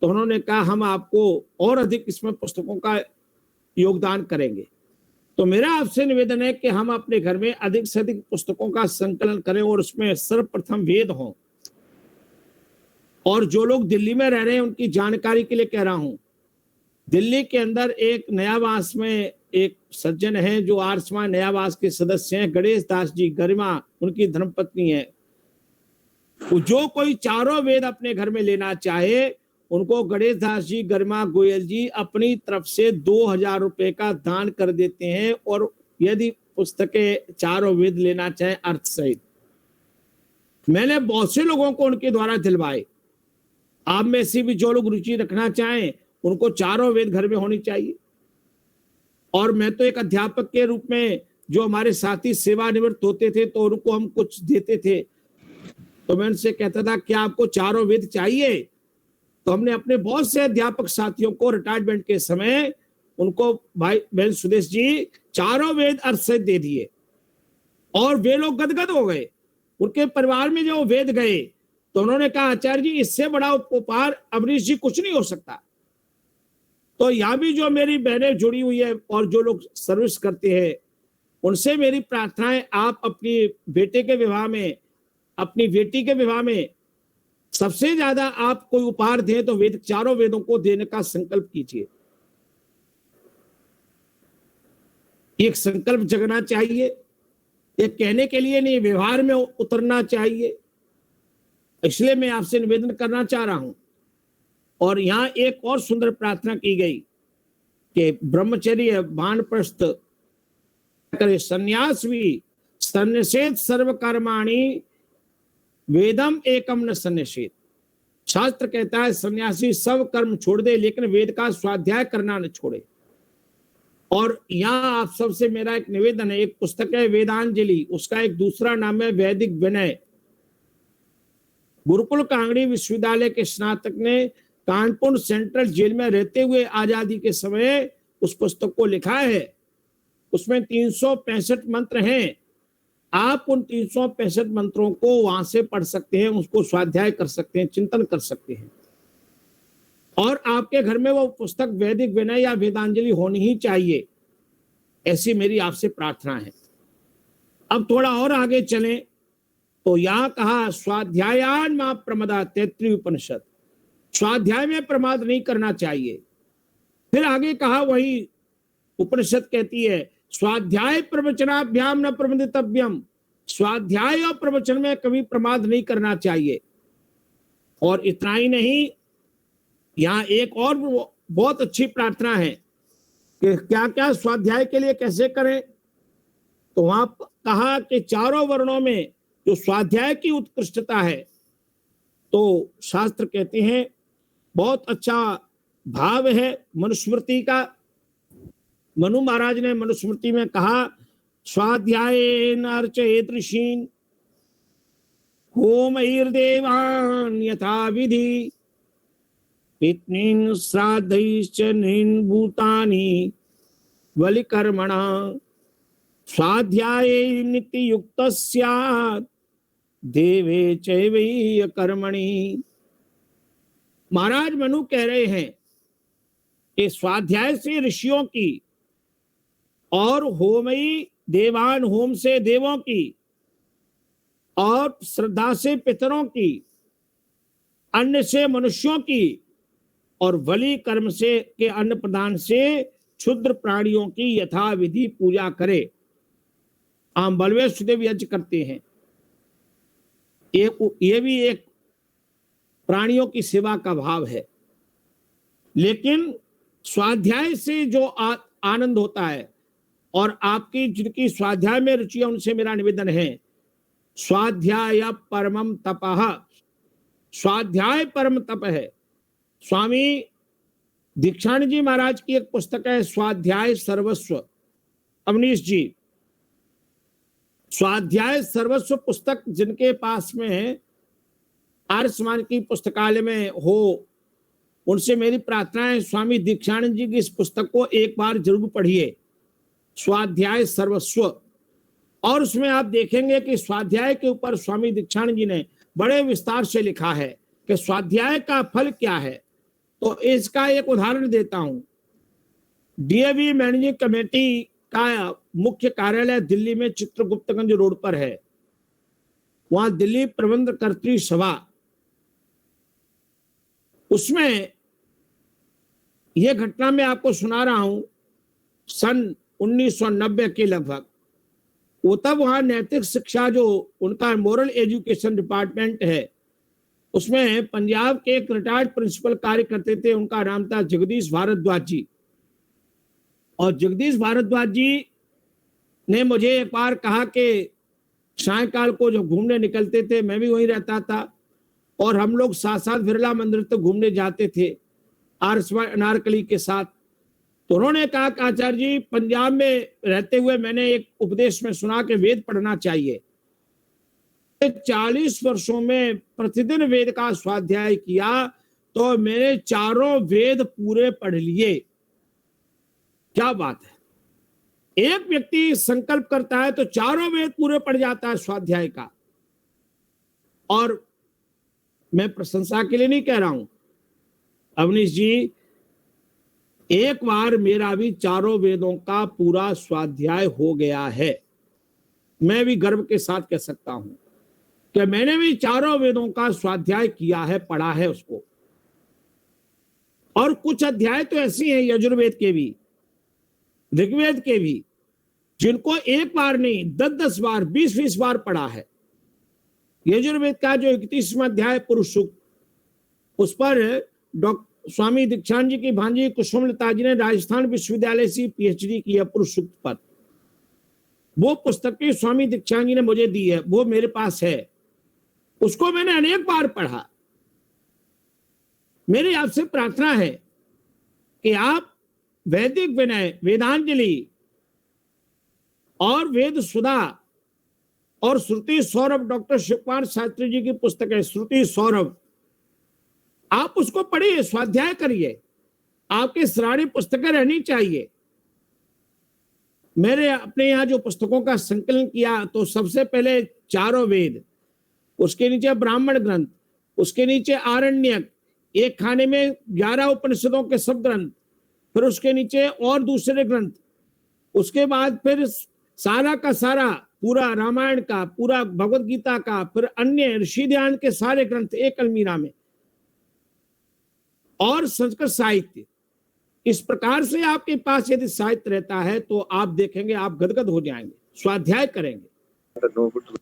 तो उन्होंने कहा हम आपको और अधिक इसमें पुस्तकों का योगदान करेंगे। तो मेरा आपसे निवेदन है कि हम अपने घर में अधिक से अधिक पुस्तकों का संकलन करें और उसमें सर्वप्रथम वेद हों। और जो लोग दिल्ली में रह रहे हैं उनकी जानकारी के लिए कह रहा हूं, दिल्ली के अंदर एक नयावास में एक सज्जन है जो आर्यसमाज नयावास के सदस्य हैं, गणेश दास जी, गरिमा उनकी धर्मपत्नी है। जो कोई चारों वेद अपने घर में लेना चाहे उनको गणेश दास जी, गरिमा गोयल जी अपनी तरफ से 2000 रुपए का दान कर देते हैं। और यदि पुस्तकें चारों वेद लेना चाहे अर्थ सहित, मैंने बहुत से लोगों को उनके द्वारा दिलवाए। आप में से भी जो लोग रुचि रखना चाहें उनको चारों वेद घर में होनी चाहिए। और मैं तो एक अध्यापक के रूप में जो हमारे साथी सेवानिवृत्त होते थे तो उनको हम कुछ देते थे, तो मैं उनसे कहता था क्या आपको चारों वेद चाहिए? तो हमने अपने बहुत से अध्यापक साथियों को रिटायरमेंट के समय उनको भाई बहन सुदेश जी चारों वेद अर्थ से दे दिए और वे लोग गदगद हो गए। उनके परिवार में जो वेद गए तो उन्होंने कहा, आचार्य जी इससे बड़ा उपहार अवनीश जी कुछ नहीं हो सकता। तो यहाँ भी जो मेरी बहनें जुड़ी हुई है और जो लोग सर्विस करते हैं उनसे मेरी प्रार्थना है, आप अपनी बेटे के विवाह में, अपनी बेटी के विवाह में सबसे ज्यादा आप कोई उपहार दें तो वेद, चारों वेदों को देने का संकल्प कीजिए। एक संकल्प जगना चाहिए, ये कहने के लिए नहीं, व्यवहार में उतरना चाहिए। इसलिए मैं आपसे निवेदन करना चाह रहा हूं। और यहां एक और सुंदर प्रार्थना की गई कि ब्रह्मचर्य वानप्रस्थ करे, संन्यास भी संन्यसेत सर्व कर्माणि वेदम एकम न संन्यसेत। शास्त्र कहता है सन्यासी सब कर्म छोड़ दे लेकिन वेद का स्वाध्याय करना न छोड़े। और यहाँ आप सबसे मेरा एक निवेदन है, एक पुस्तक है वेदांजलि, उसका एक दूसरा नाम है वैदिक विनय। गुरुकुल कांगड़ी विश्वविद्यालय के स्नातक ने कानपुर सेंट्रल जेल में रहते हुए आजादी के समय उस पुस्तक को लिखा है। उसमें 365 मंत्र हैं। आप उन 365 मंत्रों को वहां से पढ़ सकते हैं, उसको स्वाध्याय कर सकते हैं, चिंतन कर सकते हैं। और आपके घर में वो पुस्तक वैदिक विनय या वेदांजलि होनी ही चाहिए, ऐसी मेरी आपसे प्रार्थना है। अब थोड़ा और आगे चलें तो यहां कहा स्वाध्यायान मा प्रमदा, 33 उपनिषद, स्वाध्याय में प्रमाद नहीं करना चाहिए। फिर आगे कहा वही उपनिषद कहती है स्वाध्याय प्रवचनाभ्याम न प्रमदितव्यम, स्वाध्याय और प्रवचन में कभी प्रमाद नहीं करना चाहिए। और इतना ही नहीं, यहाँ एक और बहुत अच्छी प्रार्थना है कि क्या क्या स्वाध्याय के लिए कैसे करें। तो वहां कहा कि चारों वर्णों में जो स्वाध्याय की उत्कृष्टता है, तो शास्त्र कहते हैं बहुत अच्छा भाव है मनुस्मृति का। मनु महाराज ने मनुस्मृति में कहा स्वाध्यायेन अर्चयेत ऋषीन् होमैर्देवान् यथा विधि पितॄन् श्राद्धैश्च नीन् भूतानि बलिकर्मणा स्वाध्याये नित्ययुक्तः स्यात् देवे चैवैय कर्मणि। महाराज मनु कह रहे हैं कि स्वाध्याय से ऋषियों की और होमई देवान, होम से देवों की, और श्रद्धा से पितरों की, अन्न से मनुष्यों की, और बलि कर्म से के अन्न प्रदान से क्षुद्र प्राणियों की यथाविधि पूजा करे। आम बलवे सुदेव यज्ञ करते हैं, ये भी एक प्राणियों की सेवा का भाव है। लेकिन स्वाध्याय से जो आनंद होता है, और आपकी जिनकी स्वाध्याय में रुचि है उनसे मेरा निवेदन है स्वाध्याय परमम तपः, स्वाध्याय परम तप है। स्वामी दीक्षानंद जी महाराज की एक पुस्तक है स्वाध्याय सर्वस्व, अवनीश जी, स्वाध्याय सर्वस्व पुस्तक जिनके पास में आर्य समाज की पुस्तकालय में हो, उनसे मेरी प्रार्थना है स्वामी दीक्षानंद जी की इस पुस्तक को एक बार जरूर पढ़िए, स्वाध्याय सर्वस्व। और उसमें आप देखेंगे कि स्वाध्याय के ऊपर स्वामी दीक्षानंद जी ने बड़े विस्तार से लिखा है कि स्वाध्याय का फल क्या है। तो इसका एक उदाहरण देता हूं। डीएवी मैनेजिंग कमेटी का मुख्य कार्यालय दिल्ली में चित्रगुप्तगंज रोड पर है। वहां दिल्ली प्रबंधकर्त्री सभा, उसमें यह घटना मैं आपको सुना रहा हूं सन 1990 के लगभग। वो तब वहां नैतिक शिक्षा जो उनका मोरल एजुकेशन डिपार्टमेंट है, उसमें पंजाब के एक रिटायर्ड प्रिंसिपल कार्य करते थे, उनका नाम था जगदीश भारद्वाज जी। और जगदीश भारद्वाज जी ने मुझे एक बार कहा कि सायंकाल को जो घूमने निकलते थे, मैं भी वहीं रहता था, और हम लोग साथ साथ बिरला मंदिर तक घूमने जाते थे अनारकली के साथ। तो उन्होंने कहा कि आचार्य जी, पंजाब में रहते हुए मैंने एक उपदेश में सुना कि वेद पढ़ना चाहिए। 40 वर्षों में प्रतिदिन वेद का स्वाध्याय किया तो मैंने चारों वेद पूरे पढ़ लिए। क्या बात है! एक व्यक्ति संकल्प करता है तो चारों वेद पूरे पढ़ जाता है स्वाध्याय का। और मैं प्रशंसा के लिए नहीं कह रहा हूं अवनीश जी, एक बार मेरा भी चारों वेदों का पूरा स्वाध्याय हो गया है। मैं भी गर्व के साथ कह सकता हूं कि मैंने भी चारों वेदों का स्वाध्याय किया है, पढ़ा है उसको। और कुछ अध्याय तो ऐसी हैं, यजुर्वेद के भी, ऋग्वेद के भी, जिनको एक बार नहीं 10-10 बार 20-20 बार पढ़ा है। यजुर्वेद का जो 31वां अध्याय पुरुष सूक्त, उस पर डॉक्टर स्वामी दीक्षांत जी की भांजी कुसुमलता जी ने राजस्थान विश्वविद्यालय से पीएचडी की है पुरुष सूक्त पर। वो पुस्तक की स्वामी दीक्षांत जी ने मुझे दी है, वो मेरे पास है, उसको मैंने अनेक बार पढ़ा। मेरी आपसे प्रार्थना है कि आप वैदिक विनय, वेदांजलि और वेद सुधा और श्रुति सौरभ, डॉक्टर शिवकुमार शास्त्री जी की पुस्तक है श्रुति सौरभ, आप उसको पढ़िए, स्वाध्याय करिए। आपके श्राणी पुस्तकें रहनी चाहिए। मेरे अपने यहाँ जो पुस्तकों का संकलन किया तो सबसे पहले चारों वेद, उसके नीचे ब्राह्मण ग्रंथ, उसके नीचे आरण्यक, एक खाने में 11 उपनिषदों के सब ग्रंथ, फिर उसके नीचे और दूसरे ग्रंथ, उसके बाद फिर सारा का सारा पूरा रामायण का, पूरा भगवत गीता का, फिर अन्य ऋषि ध्यान के सारे ग्रंथ एक अलमीरा में, और संस्कृत साहित्य। इस प्रकार से आपके पास यदि साहित्य रहता है तो आप देखेंगे आप गदगद हो जाएंगे, स्वाध्याय करेंगे।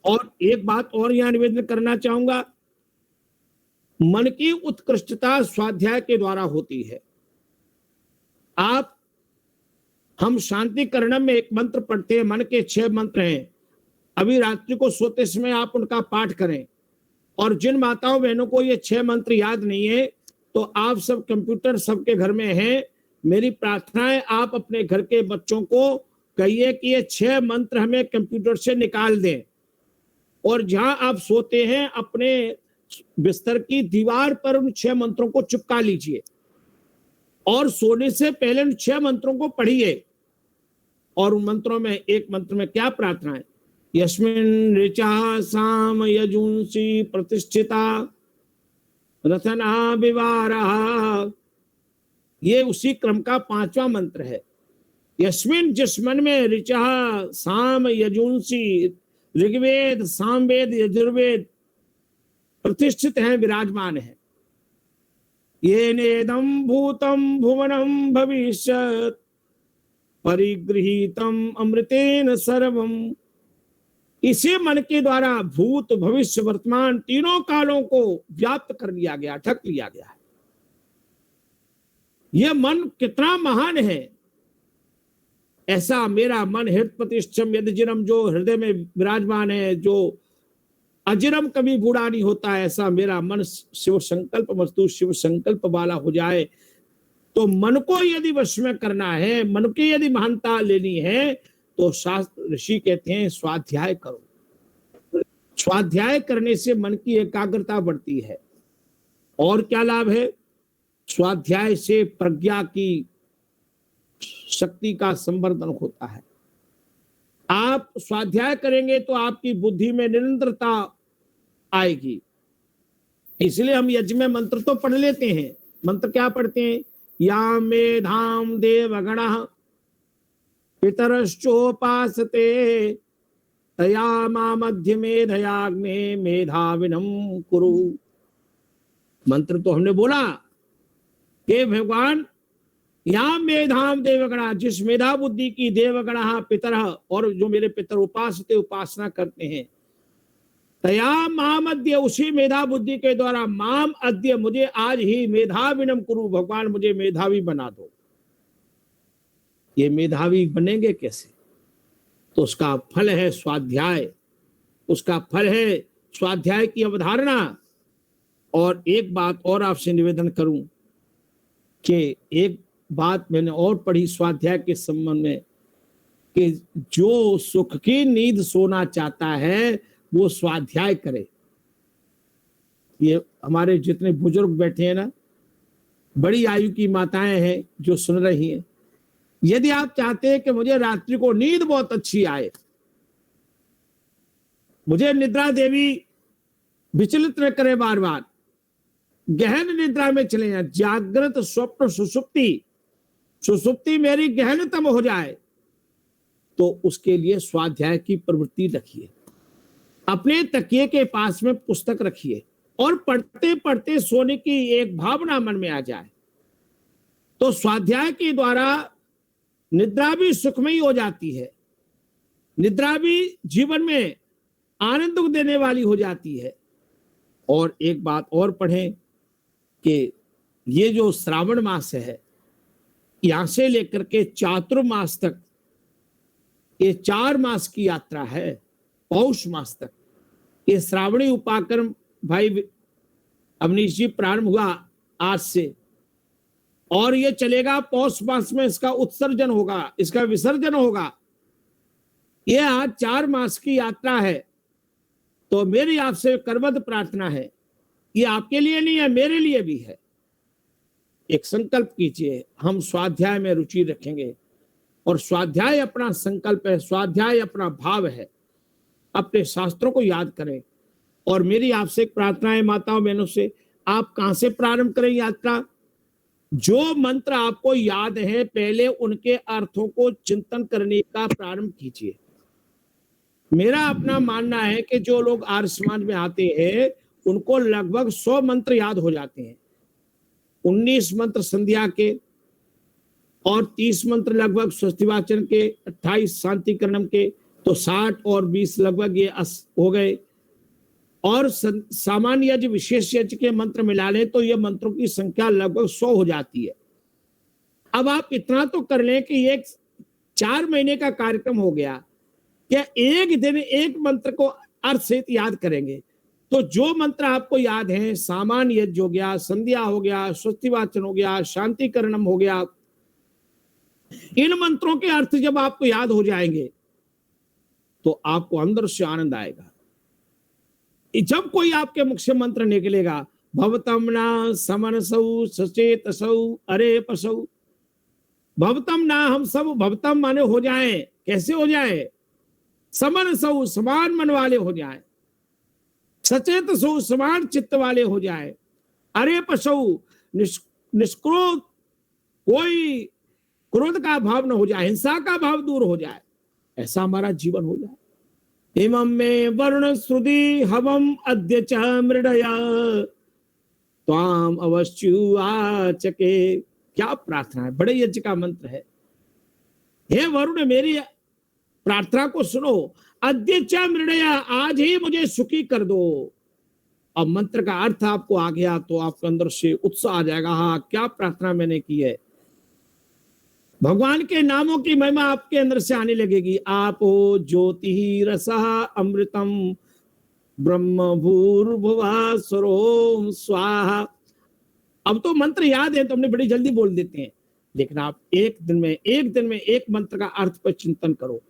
और एक बात और यहां निवेदन करना चाहूंगा, मन की उत्कृष्टता स्वाध्याय के द्वारा होती है। हम शांति करणम में एक मंत्र पढ़ते हैं, मन के 6 मंत्र हैं। अभी रात्रि को सोते समय आप उनका पाठ करें। और जिन माताओं बहनों को ये 6 मंत्र याद नहीं है तो आप सब, कंप्यूटर सबके घर में है, मेरी प्रार्थना है आप अपने घर के बच्चों को कहिए कि ये 6 मंत्र हमें कंप्यूटर से निकाल दें, और जहां आप सोते हैं अपने बिस्तर की दीवार पर उन 6 मंत्रों को चिपका लीजिए और सोने से पहले उन 6 मंत्रों को पढ़िए। और उन मंत्रों में एक मंत्र में क्या प्रार्थना है, यस्मिन् ऋचा साम यजुंसी प्रतिष्ठिता रथना विवारः, ये उसी क्रम का 5वां मंत्र है। यस्मिन, जिस मन में ऋचा साम यजुंसी, ऋग्वेद सामवेद यजुर्वेद प्रतिष्ठित है, विराजमान है। ये नेदम भूतम भुवनम भविष्यत् परिगृहीतम अमृतेन सर्वम, इसी मन के द्वारा भूत भविष्य वर्तमान तीनों कालों को व्याप्त कर लिया गया, ढक लिया गया है। यह मन कितना महान है। ऐसा मेरा मन हृदय प्रतिष्ठम यदजिरम, जो हृदय में विराजमान है, जो अजिरम कभी बूढ़ा नहीं होता है, ऐसा मेरा मन शिव संकल्प मस्तु, शिव संकल्प वाला हो जाए। तो मन को यदि वश में करना है, मन की यदि महानता लेनी है तो शास्त्र ऋषि कहते हैं स्वाध्याय करो। स्वाध्याय करने से मन की एकाग्रता बढ़ती है। और क्या लाभ है? स्वाध्याय से प्रज्ञा की शक्ति का संवर्धन होता है। आप स्वाध्याय करेंगे तो आपकी बुद्धि में निरंतरता आएगी। इसलिए हम यज्ञ में मंत्र तो पढ़ लेते हैं। मंत्र क्या पढ़ते हैं? या मेधाम देवगणः पितरश्चोपासते तया मा मध्य मेधयाग्ने मेधाविनम कुरु। मंत्र तो हमने बोला कि भगवान या मेधाम देवगणा, जिस मेधा बुद्धि की देवगणा पितरः, और जो मेरे पितर उपासते उपासना करते हैं, तया माम अद्य, उसी मेधा बुद्धि के द्वारा, माम अद्य, मुझे आज ही मेधाविनम कुरु, भगवान मुझे मेधावी बना दो। ये मेधावी बनेंगे कैसे? तो उसका फल है स्वाध्याय, उसका फल है स्वाध्याय की अवधारणा। और एक बात और आपसे निवेदन करूं कि एक बात मैंने और पढ़ी स्वाध्याय के संबंध में, कि जो सुख की नींद सोना चाहता है वो स्वाध्याय करे। ये हमारे जितने बुजुर्ग बैठे हैं ना, बड़ी आयु की माताएं हैं जो सुन रही हैं, यदि आप चाहते हैं कि मुझे रात्रि को नींद बहुत अच्छी आए, मुझे निद्रा देवी विचलित न करे, बार बार गहन निद्रा में चले जाए, जागृत स्वप्न सुसुप्ति, सुसुप्ति मेरी गहनतम हो जाए, तो उसके लिए स्वाध्याय की प्रवृत्ति रखिए। अपने तकिए के पास में पुस्तक रखिए और पढ़ते पढ़ते सोने की एक भावना मन में आ जाए, तो स्वाध्याय के द्वारा निद्रा भी सुखमयी हो जाती है निद्रा भी जीवन में आनंद देने वाली हो जाती है। और एक बात और पढ़ें कि ये जो श्रावण मास है, यहां से लेकर के चातुर्मास तक, ये 4 मास की यात्रा है। पौष मास तक ये श्रावणी उपाकर्म भाई अवनीश जी प्रारंभ हुआ आज से, और ये चलेगा पौष मास में। इसका उत्सर्जन होगा, इसका विसर्जन होगा। ये आज 4 मास की यात्रा है। तो मेरी आपसे करबद्ध प्रार्थना है, ये आपके लिए नहीं है, मेरे लिए भी है। एक संकल्प कीजिए, हम स्वाध्याय में रुचि रखेंगे, और स्वाध्याय अपना संकल्प है, स्वाध्याय अपना भाव है। अपने शास्त्रों को याद करें। और मेरी आपसे एक प्रार्थना है माताओं बहनों से, आप कहां से प्रारंभ करें यात्रा? जो मंत्र आपको याद है पहले उनके अर्थों को चिंतन करने का प्रारंभ कीजिए। मेरा अपना मानना है कि जो लोग आर्य समाज में आते हैं उनको लगभग 100 मंत्र याद हो जाते हैं। 19 मंत्र संध्या के, और 30 मंत्र लगभग स्वस्तिवाचन के, 28 शांतिकरणम के, तो 60 और 20 लगभग ये हो गए। और सामान्य यज्ञ विशेष यज्ञ के मंत्र मिला लें तो ये मंत्रों की संख्या लगभग 100 हो जाती है। अब आप इतना तो कर लें कि ये 4 महीने का कार्यक्रम हो गया, क्या एक दिन एक मंत्र को अर्थ सहित याद करेंगे? तो जो मंत्र आपको याद है, सामान्य यज्ञ हो गया, संध्या हो गया, स्वस्तिवाचन हो गया, शांतिकरणम हो गया, इन मंत्रों के अर्थ जब आपको याद हो जाएंगे तो आपको अंदर से आनंद आएगा। जब कोई आपके मुख से मंत्र निकलेगा, भवतम ना समनसौ सचेतसौ अरे पसौ, भवतम ना, हम सब भवतम माने हो जाएं। कैसे हो जाए? समनसौ, समान मन वाले हो जाएं, सचेतसौ, समान चित्त वाले हो जाएं, अरे पसौ, निष्क्रोध, कोई क्रोध का भाव न हो जाए, हिंसा का भाव दूर हो जाए, ऐसा हमारा जीवन हो जाए। इमं में वरुण श्रुति हवम अद्य च मृडया त्वाम अवश्युआचके। क्या प्रार्थना है, बड़े यज्ञ का मंत्र है। हे वरुण, मेरी प्रार्थना को सुनो। अद्य च मृडया, आज ही मुझे सुखी कर दो। अब मंत्र का अर्थ आपको आ गया तो आपके अंदर से उत्साह आ जाएगा, हाँ क्या प्रार्थना मैंने की है। भगवान के नामों की महिमा आपके अंदर से आने लगेगी। आप हो ज्योति रसः अमृतम ब्रह्म भूर्भुवः स्वरोम स्वाहा। अब तो मंत्र याद है तो हमने बड़ी जल्दी बोल देते हैं, लेकिन आप एक दिन में एक मंत्र का अर्थ पर चिंतन करो।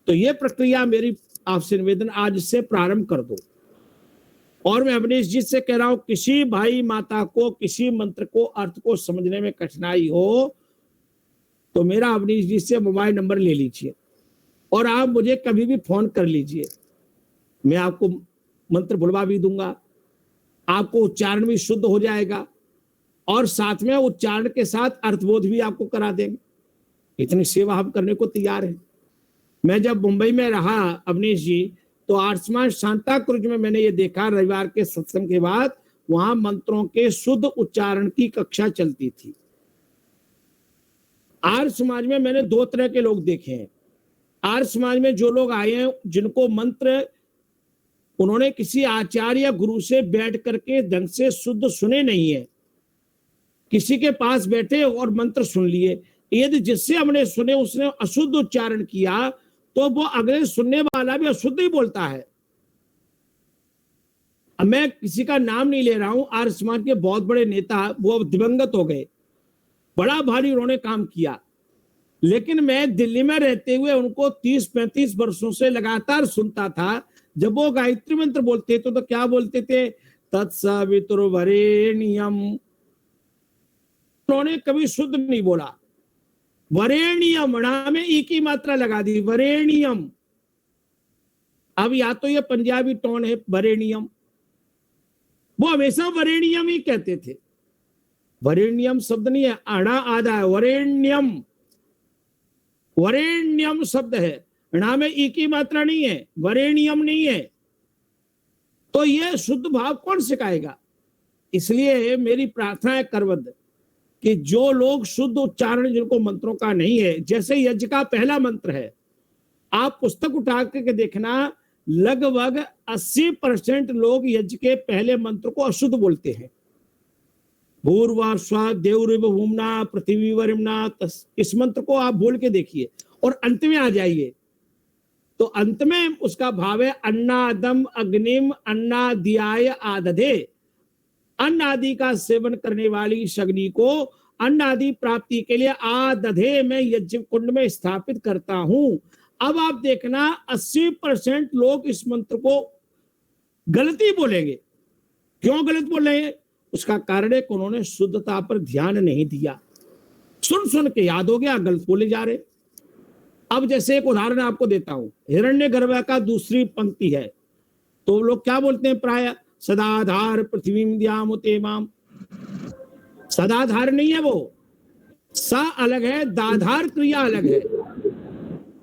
तो ये प्रक्रिया मेरी आपसे निवेदन, आज से प्रारंभ कर दो। और मैं अवनीश जी से कह रहा हूं, किसी भाई माता को किसी मंत्र को अर्थ को समझने में कठिनाई हो तो मेरा अवनीश जी से मोबाइल नंबर ले लीजिए और आप मुझे कभी भी फोन कर लीजिए। मैं आपको मंत्र बुलवा भी दूंगा, आपको उच्चारण भी शुद्ध हो जाएगा, और साथ में उच्चारण के साथ अर्थबोध भी आपको करा देंगे। इतनी सेवा हम करने को तैयार हैं। मैं जब मुंबई में रहा अवनीश जी, तो आर्यमान सांता क्रूज में मैंने ये देखा, रविवार के सत्संग के बाद वहां मंत्रों के शुद्ध उच्चारण की कक्षा चलती थी। आर्य समाज में मैंने 2 तरह के लोग देखे हैं। आर्य समाज में जो लोग आए हैं जिनको मंत्र उन्होंने किसी आचार्य या गुरु से बैठ करके ढंग से शुद्ध सुने नहीं है, किसी के पास बैठे और मंत्र सुन लिए, यदि जिससे हमने सुने उसने अशुद्ध उच्चारण किया तो वो अगले सुनने वाला भी अशुद्ध ही बोलता है। अब मैं किसी का नाम नहीं ले रहा हूं, आर्य समाज के बहुत बड़े नेता वो दिवंगत हो गए, बड़ा भारी उन्होंने काम किया, लेकिन मैं दिल्ली में रहते हुए उनको 30-35 वर्षों से लगातार सुनता था। जब वो गायत्री मंत्र बोलते तो क्या बोलते थे? तत्सवितुर्वरेण्यम। उन्होंने कभी शुद्ध नहीं बोला। वरेण्यम, णा में ई की मात्रा लगा दी, वरेण्यम। अब या तो ये पंजाबी टोन है वरेण्यम, वो हमेशा वरेण्यम ही कहते थे। वरेण्यम शब्द नहीं है, अड़ा आधा है, वरेण्यम, वरेण्यम शब्द है, णा में ई की मात्रा नहीं है, वरेण्यम नहीं है। तो ये शुद्ध भाव कौन सिखाएगा? इसलिए मेरी प्रार्थना है करबद्ध कि जो लोग शुद्ध उच्चारण जिनको मंत्रों का नहीं है, जैसे यज्ञ का पहला मंत्र है आप पुस्तक उठा करके देखना, लगभग 80% लोग यज्ञ के पहले मंत्र को अशुद्ध बोलते हैं। भूर्वा स्वा देवरिव भूमना पृथ्वी वरिमना, इस मंत्र को आप बोल के देखिए और अंत में आ जाइए। तो अंत में उसका भाव है अन्नादम अग्निम अन्नादियाय आदधे, अन्न आदि का सेवन करने वाली इस अग्नि को अन्न आदि प्राप्ति के लिए आदधे में यज्ञ कुंड में स्थापित करता हूं। अब आप देखना 80% लोग इस मंत्र को गलती बोलेंगे। क्यों गलत बोलेंगे? उसका कारण है कि उन्होंने शुद्धता पर ध्यान नहीं दिया, सुन सुन के याद हो गया, गलत बोले जा रहे। अब जैसे एक उदाहरण आपको देता हूं, हिरण्यगर्भ का दूसरी पंक्ति है, तो लोग क्या बोलते हैं प्राय, सदाधार पृथ्वी द्यामुते माम। सदाधार नहीं है वो, सा अलग है, दाधार क्रिया अलग है।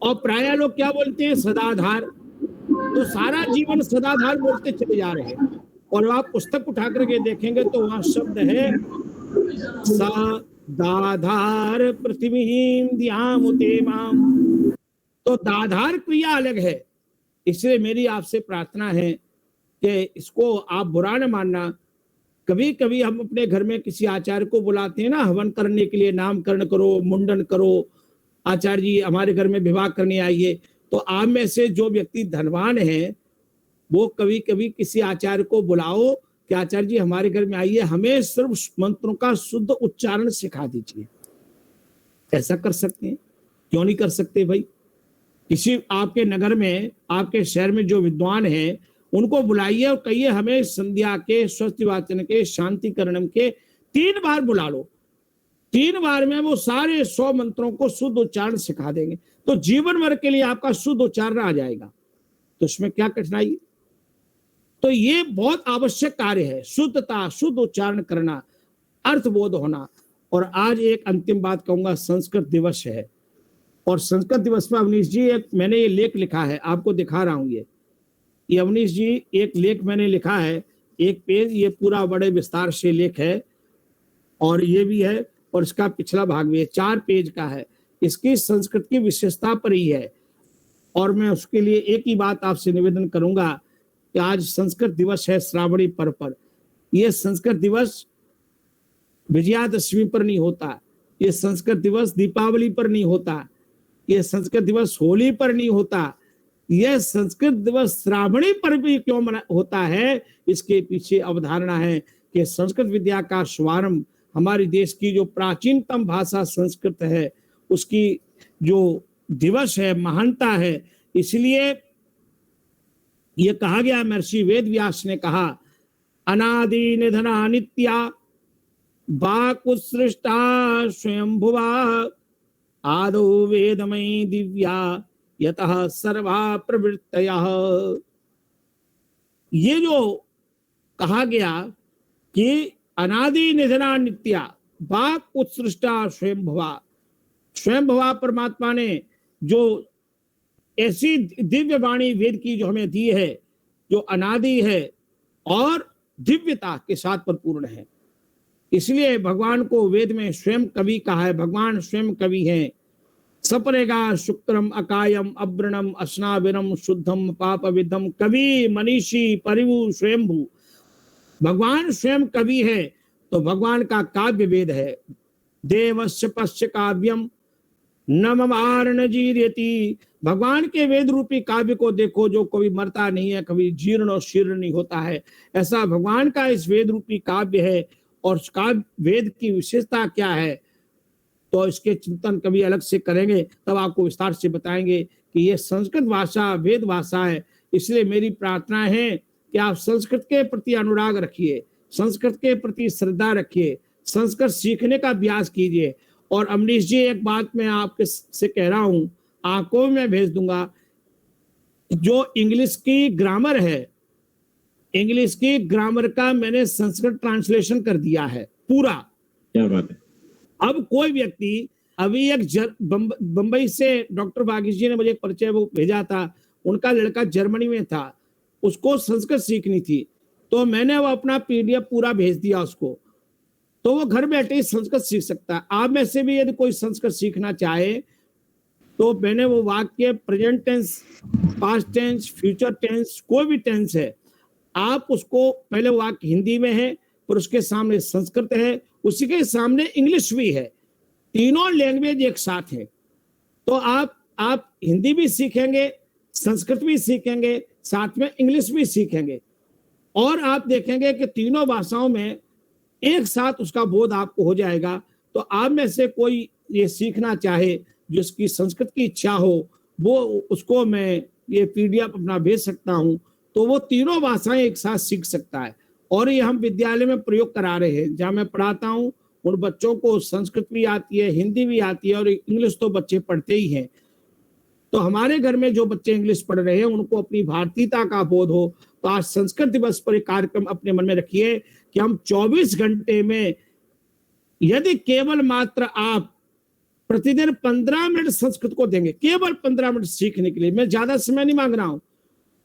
और प्राय लोग क्या बोलते हैं, सदाधार। तो सारा जीवन सदाधार बोलते चले जा रहे हैं। और आप पुस्तक उठा करके देखेंगे तो वहां शब्द है सदाधार पृथ्वी द्यामुते माम। तो दाधार क्रिया अलग है। इसलिए मेरी आपसे प्रार्थना है कि इसको आप बुरा न मानना। कभी कभी हम अपने घर में किसी आचार्य को बुलाते हैं ना, हवन करने के लिए, नामकरण करो, मुंडन करो, आचार्य जी हमारे घर में विवाह करने आइए। तो आप में से जो व्यक्ति धनवान है वो कभी कभी किसी आचार्य को बुलाओ कि आचार्य जी हमारे घर में आइए, हमें सिर्फ मंत्रों का शुद्ध उच्चारण सिखा दीजिए। ऐसा कर सकते हैं, क्यों नहीं कर सकते भाई? किसी आपके नगर में, आपके शहर में जो विद्वान हैं उनको बुलाइए और कहिए हमें संध्या के, स्वस्ति वाचन के, शांतिकरणम के 3 बार बुला लो। 3 बार में वो सारे 100 मंत्रों को शुद्ध उच्चारण सिखा देंगे। तो जीवन भर के लिए आपका शुद्ध उच्चारण आ जाएगा। तो इसमें क्या कठिनाई? तो ये बहुत आवश्यक कार्य है, शुद्धता, शुद्ध उच्चारण करना, अर्थबोध होना। और आज एक अंतिम बात कहूंगा, संस्कृत दिवस है। और संस्कृत दिवस पर अवनीश जी मैंने ये लेख लिखा है, आपको दिखा रहा हूं। ये अवनीश जी एक लेख मैंने लिखा है, एक पेज, ये पूरा बड़े विस्तार से लेख है। और ये भी है, और इसका पिछला भाग भी है, 4 पेज का है। इसकी संस्कृत की विशेषता पर ही है। और मैं उसके लिए एक ही बात आपसे निवेदन करूंगा कि आज संस्कृत दिवस है, श्रावणी पर्व पर। यह संस्कृत दिवस विजयादशमी पर नहीं होता, यह संस्कृत दिवस दीपावली पर नहीं होता, यह संस्कृत दिवस होली पर नहीं होता। यह संस्कृत दिवस श्रावणी पर भी क्यों होता है, इसके पीछे अवधारणा है कि संस्कृत विद्या का शुभारंभ, हमारे देश की जो प्राचीनतम भाषा संस्कृत है उसकी जो दिवस है, महानता है। इसलिए यह कहा गया, महर्षि वेद व्यास ने कहा, अनादि निधना नित्या वाक् उत्सृष्टा स्वयंभुवा आदौ वेदमयी दिव्या यतः सर्वा प्रवृत्तयः। ये जो कहा गया कि अनादि निधना नित्या वाक् उत्सृष्टा स्वयंभुवा, स्वयंभुवा परमात्मा ने जो ऐसी दिव्य वाणी वेद की जो हमें दी है, जो अनादि है और दिव्यता के साथ परिपूर्ण है। इसलिए भगवान को वेद में स्वयं कवि कहा है। भगवान स्वयं कवि हैं। सपरेगा शुक्रम अकायम अब्रणम अस्नाविरम शुद्धम पापविदम कवि मनीषी परिवु स्वयंभू। भगवान स्वयं कवि है। तो भगवान का काव्य वेद है। देवस्य पश्य काव्यम नमवारण जीर्यति। भगवान के वेद रूपी काव्य को देखो, जो कभी मरता नहीं है, कभी जीर्ण और शीर्ण नहीं होता है। ऐसा भगवान का इस वेद रूपी काव्य है। और काव्य वेद की विशेषता क्या है, तो इसके चिंतन कभी अलग से करेंगे, तब आपको विस्तार से बताएंगे कि यह संस्कृत भाषा वेद भाषा है। इसलिए मेरी प्रार्थना है कि आप संस्कृत के प्रति अनुराग रखिए, संस्कृत के प्रति श्रद्धा रखिए, संस्कृत सीखने का अभ्यास कीजिए। और अमरीश जी, एक बात मैं आपके से कह रहा हूं, आपको मैं भेज दूंगा, जो इंग्लिश की ग्रामर है, इंग्लिश की ग्रामर का मैंने संस्कृत ट्रांसलेशन कर दिया है पूरा। क्या बात है। अब कोई व्यक्ति, अभी एक बंबई से डॉक्टर बागीश जी ने मुझे परिचय वो भेजा था, उनका लड़का जर्मनी में था, उसको संस्कृत सीखनी थी, तो मैंने वो अपना पीडीएफ पूरा भेज दिया उसको, तो वो घर बैठे ही संस्कृत सीख सकता है। आप में से भी यदि कोई संस्कृत सीखना चाहे तो मैंने वो वाक्य present tense, past tense, future tense, कोई भी टेंस है, आप उसको पहले वाक्य हिंदी में है, फिर उसके सामने संस्कृत है, उसी के सामने इंग्लिश भी है, तीनों लैंग्वेज एक साथ है। तो आप हिंदी भी सीखेंगे, संस्कृत भी सीखेंगे, साथ में इंग्लिश भी सीखेंगे, और आप देखेंगे कि तीनों भाषाओं में एक साथ उसका बोध आपको हो जाएगा। तो आप में से कोई ये सीखना चाहे, जिसकी संस्कृत की इच्छा हो, वो उसको मैं ये पीडीएफ अपना भेज सकता हूं, तो वो तीनों भाषाएं एक साथ सीख सकता है। और ये हम विद्यालय में प्रयोग करा रहे हैं, जहां मैं पढ़ाता हूं उन बच्चों को संस्कृत भी आती है, हिंदी भी आती है, और इंग्लिश तो बच्चे पढ़ते ही हैं। तो हमारे घर में जो बच्चे इंग्लिश पढ़ रहे हैं उनको अपनी भारतीयता का बोध हो, तो आज संस्कृत दिवस पर एक कार्यक्रम अपने मन में रखिए कि हम 24 घंटे में यदि केवल मात्र आप प्रतिदिन 15 मिनट संस्कृत को देंगे, केवल 15 मिनट सीखने के लिए, मैं ज्यादा समय नहीं मांग रहा हूं,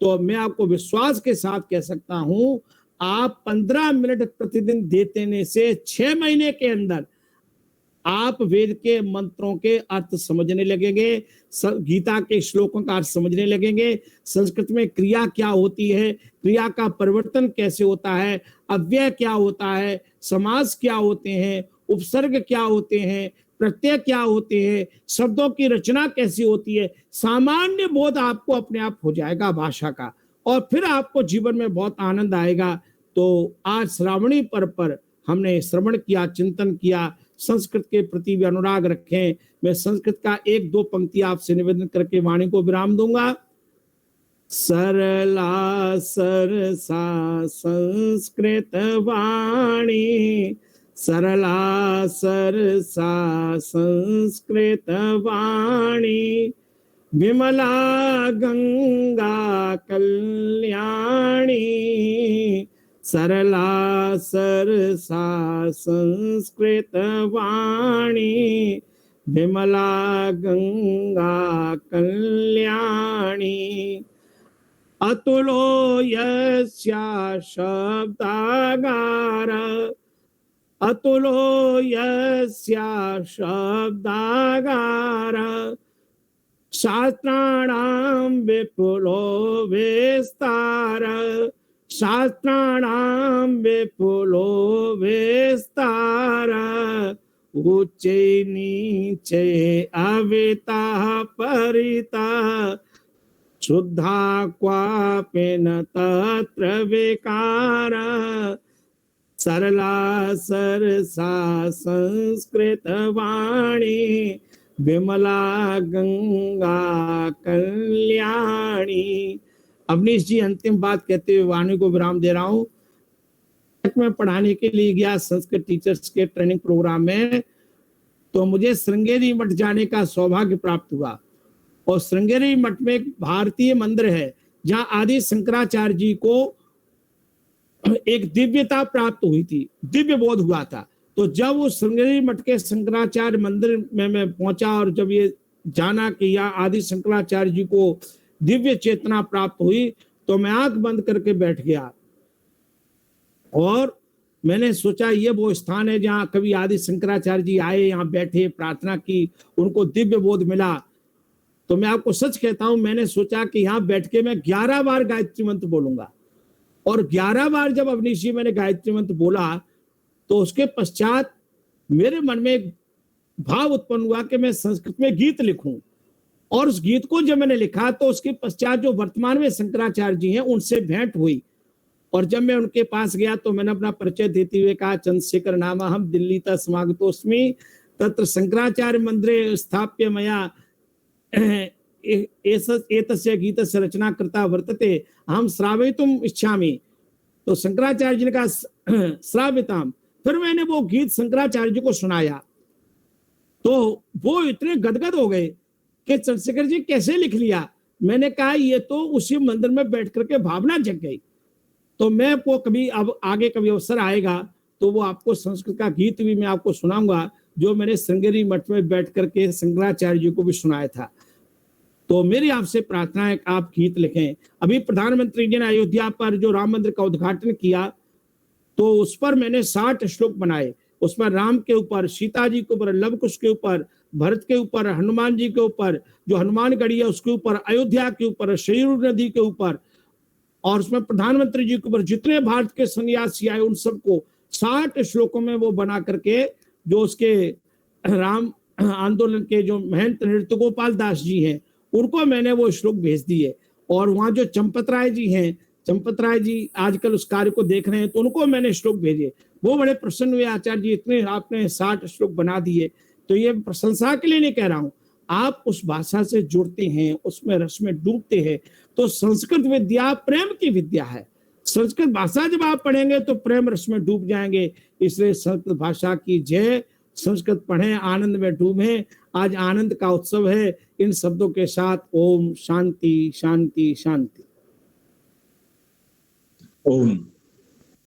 तो मैं आपको विश्वास के साथ कह सकता हूं, आप 15 मिनट प्रतिदिन देने से 6 महीने के अंदर आप वेद के मंत्रों के अर्थ समझने लगेंगे, गीता के श्लोकों का अर्थ समझने लगेंगे, संस्कृत में क्रिया क्या होती है, क्रिया का परिवर्तन कैसे होता है, अव्यय क्या होता है, समास क्या होते हैं, उपसर्ग क्या होते हैं, प्रत्यय क्या होते हैं, शब्दों की रचना कैसी होती है, सामान्य बोध आपको अपने आप हो जाएगा भाषा का, और फिर आपको जीवन में बहुत आनंद आएगा। तो आज श्रावणी पर्व पर हमने श्रवण किया, चिंतन किया, संस्कृत के प्रति भी अनुराग रखें। मैं संस्कृत का 1-2 पंक्ति आपसे निवेदन करके वाणी को विराम दूंगा। सरला सरसा संस्कृत वाणी, सरला सरसा संस्कृत वाणी, विमला गंगा कल्याणी, सरला सरसा संस्कृत वाणी, विमला गंगा कल्याणी। अतुलो यस्या शब्दागार, अतुलो यस्या शब्दागार, शास्त्राणां विपुलो विस्तार, शास्त्राणां विपुलो विस्तार, उच्चे नीचे अविता परिता, शुद्धा क्वापि न तत्र विकार, सरला सरसा संस्कृत वाणी, विमला गंगा कल्याणी। अवनीश जी अंतिम बात कहते हुए वाणी को विराम दे रहा हूं। मैं पढ़ाने के लिए गया संस्कृत टीचर्स के ट्रेनिंग प्रोग्राम में, तो मुझे श्रृंगेरी मठ जाने का सौभाग्य प्राप्त हुआ, और श्रृंगेरी मठ में एक भारतीय मंदिर है जहां आदि शंकराचार्य जी को एक दिव्यता प्राप्त हुई थी, दिव्य बोध हुआ था। तो जब वो श्रृंगेरी मठ के शंकराचार्य मंदिर में मैं पहुंचा, और जब ये जाना कि यहाँ आदि शंकराचार्य जी को दिव्य चेतना प्राप्त हुई, तो मैं आंख बंद करके बैठ गया, और मैंने सोचा ये वो स्थान है जहाँ कभी आदि शंकराचार्य जी आए, यहाँ बैठे, प्रार्थना की, उनको दिव्य बोध मिला। तो मैं आपको सच कहता हूं, मैंने सोचा कि यहाँ बैठ के मैं 11 बार गायत्री मंत्र बोलूंगा, और 11 बार जब अवनीश जी मैंने गायत्री मंत्र बोला, तो उसके पश्चात मेरे मन में एक भाव उत्पन्न हुआ कि मैं संस्कृत में गीत लिखूं, और उस गीत को जब मैंने लिखा, तो उसके पश्चात जो वर्तमान में शंकराचार्य जी हैं उनसे भेंट हुई, और जब मैं उनके पास गया तो मैंने अपना परिचय देते हुए कहा, चंद्रशेखर नाम हम, दिल्लीतः समागतोस्मि, तत्र शंकराचार्य मंदिरे स्थाप्य मया एतस्य गीतस्य रचना कृता वर्तते, हम श्रावयितुम इच्छामि। तो शंकराचार्य जी ने कहा श्राविताम। फिर मैंने वो गीत शंकराचार्य जी को सुनाया, तो वो इतने गदगद हो गए कि चंद्रशेखर जी कैसे लिख लिया। मैंने कहा ये तो उसी मंदिर में बैठ करके भावना जग गई। तो मैं वो कभी अब आगे कभी अवसर आएगा तो वो आपको संस्कृत का गीत भी मैं आपको सुनाऊंगा, जो मैंने श्रृंगेरी मठ में बैठ करके शंकराचार्य जी को भी सुनाया था। तो मेरी आपसे प्रार्थना है कि आप गीत लिखें। अभी प्रधानमंत्री जी ने अयोध्या पर जो राम मंदिर का उद्घाटन किया, तो उस पर मैंने 60 श्लोक बनाए। उसमें राम के ऊपर, सीता जी के ऊपर, लव कुश के ऊपर, भरत के ऊपर, हनुमान जी के ऊपर, जो हनुमानगढ़ी है उसके ऊपर, अयोध्या के ऊपर, शयूर नदी के ऊपर, और उसमें प्रधानमंत्री जी के ऊपर जितने भारत के सन्यासी आए उन सबको 60 श्लोकों में वो बना करके, जो उसके राम आंदोलन के जो महंत नृत्य गोपाल दास जी हैं उनको मैंने वो श्लोक भेज दिए। और वहां जो चंपत राय जी हैं, चंपत राय जी आजकल उस कार्य को देख रहे हैं, तो उनको मैंने श्लोक भेजे। वो बड़े प्रसन्न हुए, आचार्य जी इतने आपने 60 श्लोक बना दिए। तो ये प्रशंसा के लिए नहीं कह रहा हूं, आप उस भाषा से जुड़ते हैं, उसमें रस में डूबते हैं। तो संस्कृत विद्या प्रेम की विद्या है। संस्कृत भाषा जब आप पढ़ेंगे तो प्रेम रस में डूब जाएंगे। इसलिए संस्कृत भाषा की जय। संस्कृत पढ़ें, आनंद में डूबें। आज आनंद का उत्सव है। इन शब्दों के साथ ओम शांति शांति शांति। ओम।